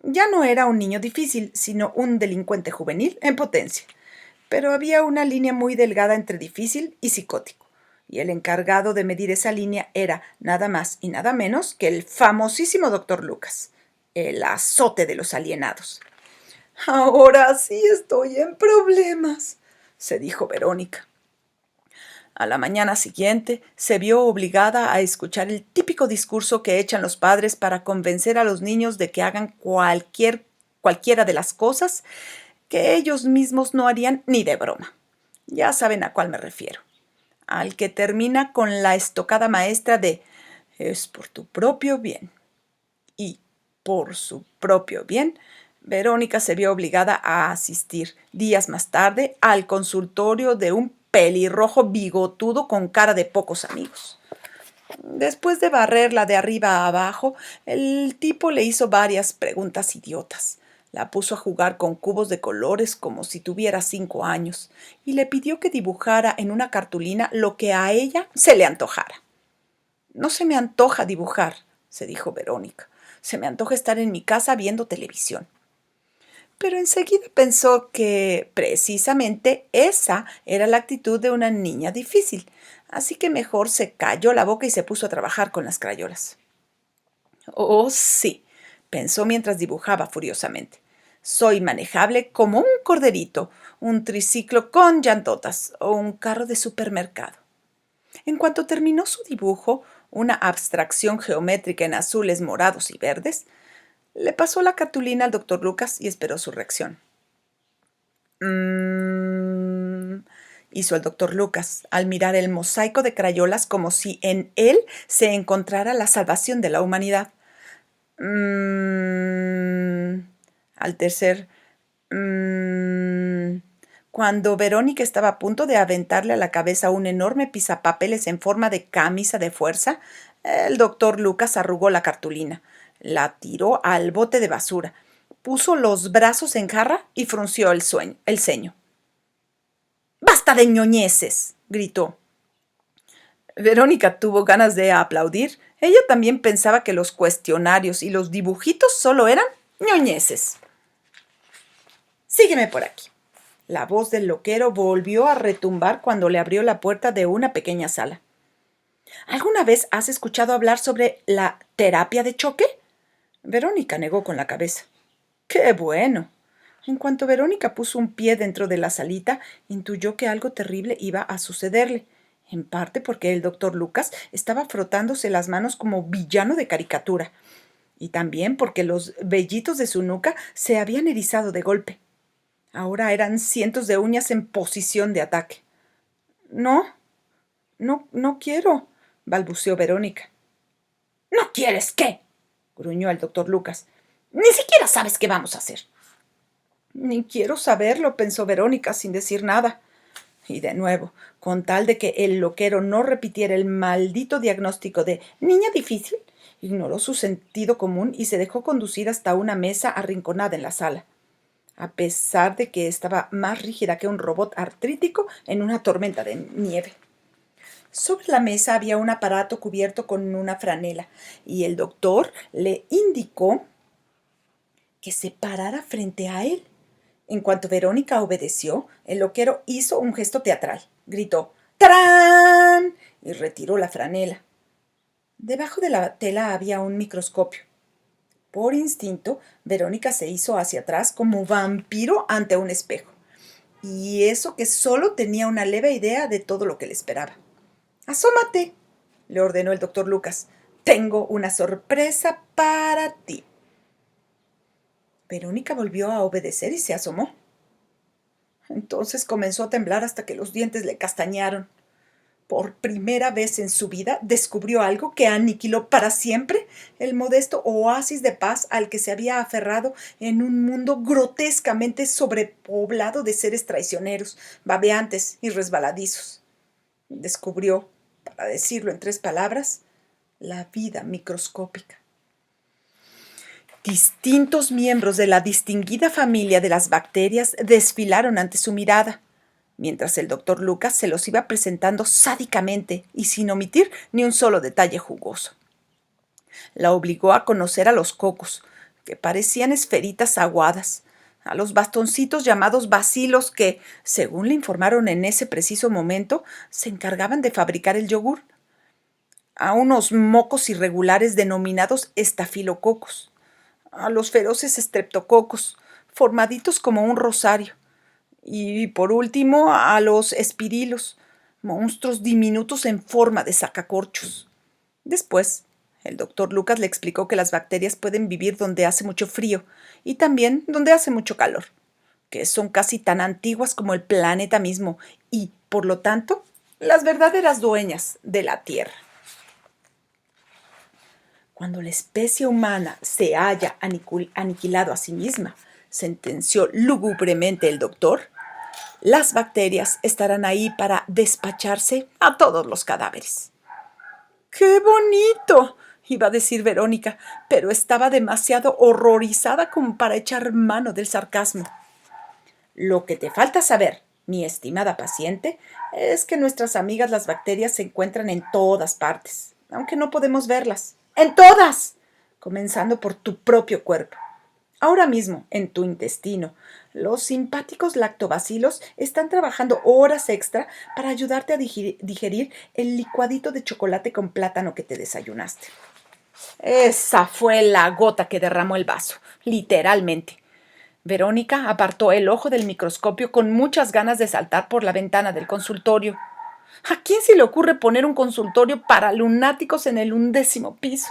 Ya no era un niño difícil, sino un delincuente juvenil en potencia, pero había una línea muy delgada entre difícil y psicótico, y el encargado de medir esa línea era nada más y nada menos que el famosísimo doctor Lucas, el azote de los alienados. Ahora sí estoy en problemas, se dijo Verónica. A la mañana siguiente se vio obligada a escuchar el típico discurso que echan los padres para convencer a los niños de que hagan cualquiera de las cosas que ellos mismos no harían ni de broma. Ya saben a cuál me refiero. Al que termina con la estocada maestra de «es por tu propio bien». Y, por su propio bien, Verónica se vio obligada a asistir días más tarde al consultorio de un pelirrojo bigotudo con cara de pocos amigos. Después de barrerla de arriba a abajo, el tipo le hizo varias preguntas idiotas. La puso a jugar con cubos de colores como si tuviera 5 años y le pidió que dibujara en una cartulina lo que a ella se le antojara. No se me antoja dibujar, se dijo Verónica. Se me antoja estar en mi casa viendo televisión. pero enseguida pensó que precisamente esa era la actitud de una niña difícil, así que mejor se calló la boca y se puso a trabajar con las crayolas. Oh, sí, pensó mientras dibujaba furiosamente. Soy manejable como un corderito, un triciclo con llantotas o un carro de supermercado. En cuanto terminó su dibujo, una abstracción geométrica en azules, morados y verdes, le pasó la cartulina al doctor Lucas y esperó su reacción. «Mmm», hizo el doctor Lucas, al mirar el mosaico de crayolas como si en él se encontrara la salvación de la humanidad. «Mmm», al tercer «mmm», cuando Verónica estaba a punto de aventarle a la cabeza un enorme pisapapeles en forma de camisa de fuerza, el doctor Lucas arrugó la cartulina, la tiró al bote de basura, puso los brazos en jarra y frunció el ceño. «¡Basta de ñoñeces!», gritó. Verónica tuvo ganas de aplaudir. Ella también pensaba que los cuestionarios y los dibujitos solo eran ñoñeces. «Sígueme por aquí». La voz del loquero volvió a retumbar cuando le abrió la puerta de una pequeña sala. «¿Alguna vez has escuchado hablar sobre la terapia de choque?». Verónica negó con la cabeza. «¡Qué bueno!». En cuanto Verónica puso un pie dentro de la salita, intuyó que algo terrible iba a sucederle, en parte porque el doctor Lucas estaba frotándose las manos como villano de caricatura, y también porque los vellitos de su nuca se habían erizado de golpe. Ahora eran cientos de uñas en posición de ataque. «No, no quiero», balbuceó Verónica. «¿No quieres qué?», gruñó el doctor Lucas. «Ni siquiera sabes qué vamos a hacer». «Ni quiero saberlo», pensó Verónica sin decir nada. Y de nuevo, con tal de que el loquero no repitiera el maldito diagnóstico de niña difícil, ignoró su sentido común y se dejó conducir hasta una mesa arrinconada en la sala, a pesar de que estaba más rígida que un robot artrítico en una tormenta de nieve. Sobre la mesa había un aparato cubierto con una franela, y el doctor le indicó que se parara frente a él. En cuanto Verónica obedeció, el loquero hizo un gesto teatral. Gritó «¡Tarán!» y retiró la franela. Debajo de la tela había un microscopio. Por instinto, Verónica se hizo hacia atrás como vampiro ante un espejo. Y eso que solo tenía una leve idea de todo lo que le esperaba. «Asómate», le ordenó el doctor Lucas. «Tengo una sorpresa para ti». Verónica volvió a obedecer y se asomó. Entonces comenzó a temblar hasta que los dientes le castañaron. Por primera vez en su vida descubrió algo que aniquiló para siempre el modesto oasis de paz al que se había aferrado en un mundo grotescamente sobrepoblado de seres traicioneros, babeantes y resbaladizos. Descubrió, para decirlo en 3 palabras, la vida microscópica. Distintos miembros de la distinguida familia de las bacterias desfilaron ante su mirada, mientras el doctor Lucas se los iba presentando sádicamente y sin omitir ni un solo detalle jugoso. La obligó a conocer a los cocos, que parecían esferitas aguadas, a los bastoncitos llamados bacilos que, según le informaron en ese preciso momento, se encargaban de fabricar el yogur, a unos mocos irregulares denominados estafilococos, a los feroces estreptococos, formaditos como un rosario, y por último a los espirilos, monstruos diminutos en forma de sacacorchos. Después, el doctor Lucas le explicó que las bacterias pueden vivir donde hace mucho frío y también donde hace mucho calor, que son casi tan antiguas como el planeta mismo y, por lo tanto, las verdaderas dueñas de la Tierra. Cuando la especie humana se haya aniquilado a sí misma, sentenció lúgubremente el doctor, las bacterias estarán ahí para despacharse a todos los cadáveres. ¡Qué bonito!, iba a decir Verónica, pero estaba demasiado horrorizada como para echar mano del sarcasmo. Lo que te falta saber, mi estimada paciente, es que nuestras amigas las bacterias se encuentran en todas partes, aunque no podemos verlas. ¡En todas!, comenzando por tu propio cuerpo. Ahora mismo, en tu intestino, los simpáticos lactobacilos están trabajando horas extra para ayudarte a digerir el licuadito de chocolate con plátano que te desayunaste. Esa fue la gota que derramó el vaso, literalmente. Verónica apartó el ojo del microscopio con muchas ganas de saltar por la ventana del consultorio. ¿A quién se le ocurre poner un consultorio para lunáticos en el 11º piso?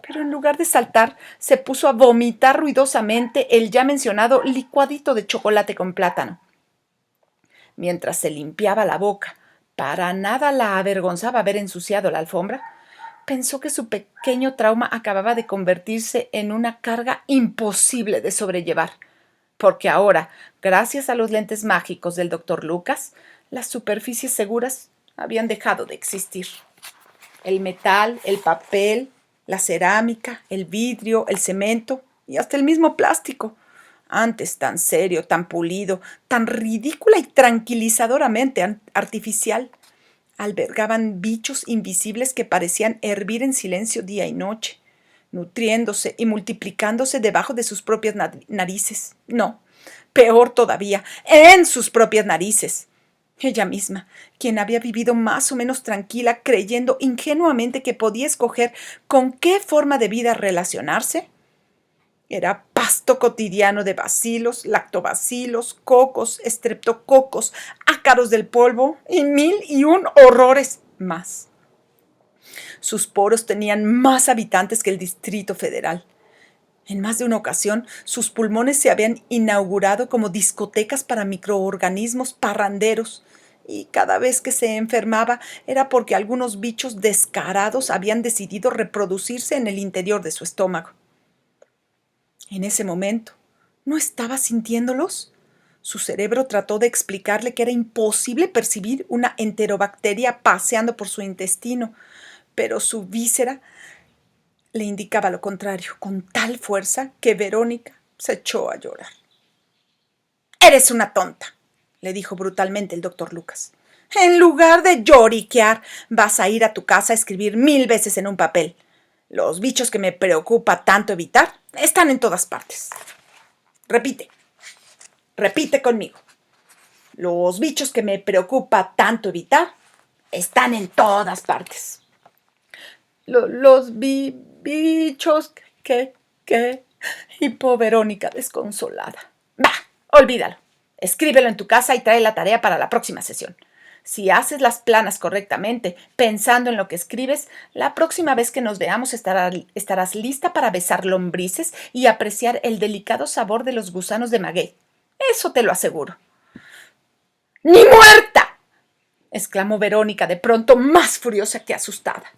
Pero en lugar de saltar, se puso a vomitar ruidosamente el ya mencionado licuadito de chocolate con plátano. Mientras se limpiaba la boca, para nada la avergonzaba haber ensuciado la alfombra, pensó que su pequeño trauma acababa de convertirse en una carga imposible de sobrellevar, porque ahora, gracias a los lentes mágicos del doctor Lucas, las superficies seguras habían dejado de existir. El metal, el papel, la cerámica, el vidrio, el cemento y hasta el mismo plástico, antes tan serio, tan pulido, tan ridícula y tranquilizadoramente artificial, albergaban bichos invisibles que parecían hervir en silencio día y noche, nutriéndose y multiplicándose debajo de sus propias narices. No, peor todavía, en sus propias narices. Ella misma, quien había vivido más o menos tranquila, creyendo ingenuamente que podía escoger con qué forma de vida relacionarse, era pasto cotidiano de bacilos, lactobacilos, cocos, estreptococos, ácaros del polvo y 1001 horrores más. Sus poros tenían más habitantes que el Distrito Federal. En más de una ocasión, sus pulmones se habían inaugurado como discotecas para microorganismos parranderos, y cada vez que se enfermaba era porque algunos bichos descarados habían decidido reproducirse en el interior de su estómago. En ese momento, ¿no estaba sintiéndolos? Su cerebro trató de explicarle que era imposible percibir una enterobacteria paseando por su intestino, pero su víscera le indicaba lo contrario, con tal fuerza que Verónica se echó a llorar. «Eres una tonta», le dijo brutalmente el doctor Lucas. «En lugar de lloriquear, vas a ir a tu casa a escribir 1000 veces en un papel. Los bichos que me preocupa tanto evitar están en todas partes. Repite, repite conmigo. Los bichos que me preocupa tanto evitar están en todas partes». Los bichos que... hipó Verónica desconsolada. Bah, olvídalo. Escríbelo en tu casa y trae la tarea para la próxima sesión. Si haces las planas correctamente, pensando en lo que escribes, la próxima vez que nos veamos estarás lista para besar lombrices y apreciar el delicado sabor de los gusanos de maguey. Eso te lo aseguro. ¡Ni muerta!, exclamó Verónica de pronto, más furiosa que asustada.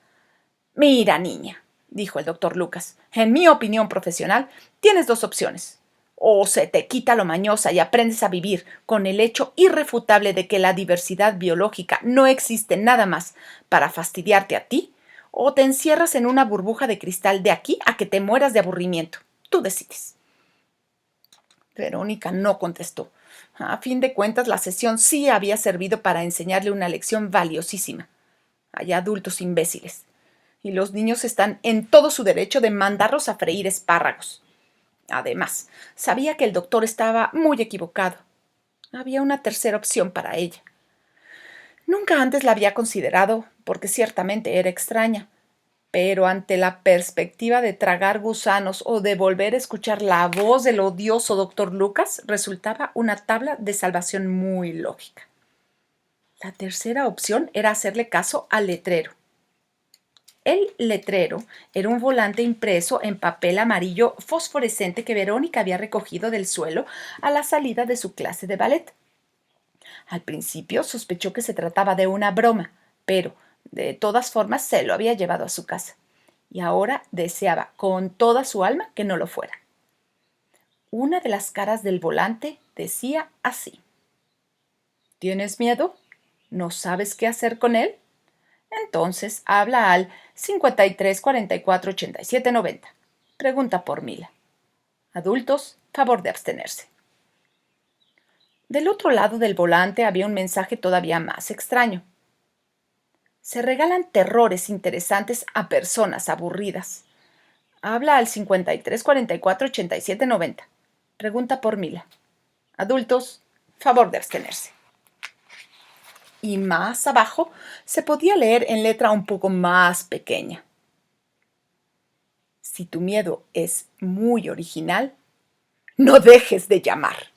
«Mira, niña», dijo el doctor Lucas, «en mi opinión profesional, tienes dos opciones. O se te quita lo mañosa y aprendes a vivir con el hecho irrefutable de que la diversidad biológica no existe nada más para fastidiarte a ti, o te encierras en una burbuja de cristal de aquí a que te mueras de aburrimiento. Tú decides». Verónica no contestó. A fin de cuentas, la sesión sí había servido para enseñarle una lección valiosísima. Hay adultos imbéciles, y los niños están en todo su derecho de mandarlos a freír espárragos. Además, sabía que el doctor estaba muy equivocado. Había una tercera opción para ella. Nunca antes la había considerado, porque ciertamente era extraña, pero ante la perspectiva de tragar gusanos o de volver a escuchar la voz del odioso doctor Lucas, resultaba una tabla de salvación muy lógica. La tercera opción era hacerle caso al letrero. El letrero era un volante impreso en papel amarillo fosforescente que Verónica había recogido del suelo a la salida de su clase de ballet. Al principio sospechó que se trataba de una broma, pero de todas formas se lo había llevado a su casa, y ahora deseaba con toda su alma que no lo fuera. Una de las caras del volante decía así: ¿Tienes miedo? ¿No sabes qué hacer con él? Entonces habla al 53 44 87 90. Pregunta por Mila. Adultos, favor de abstenerse. Del otro lado del volante había un mensaje todavía más extraño. Se regalan terrores interesantes a personas aburridas. Habla al 53 44 87 90. Pregunta por Mila. Adultos, favor de abstenerse. Y más abajo se podía leer en letra un poco más pequeña. Si tu miedo es muy original, no dejes de llamar.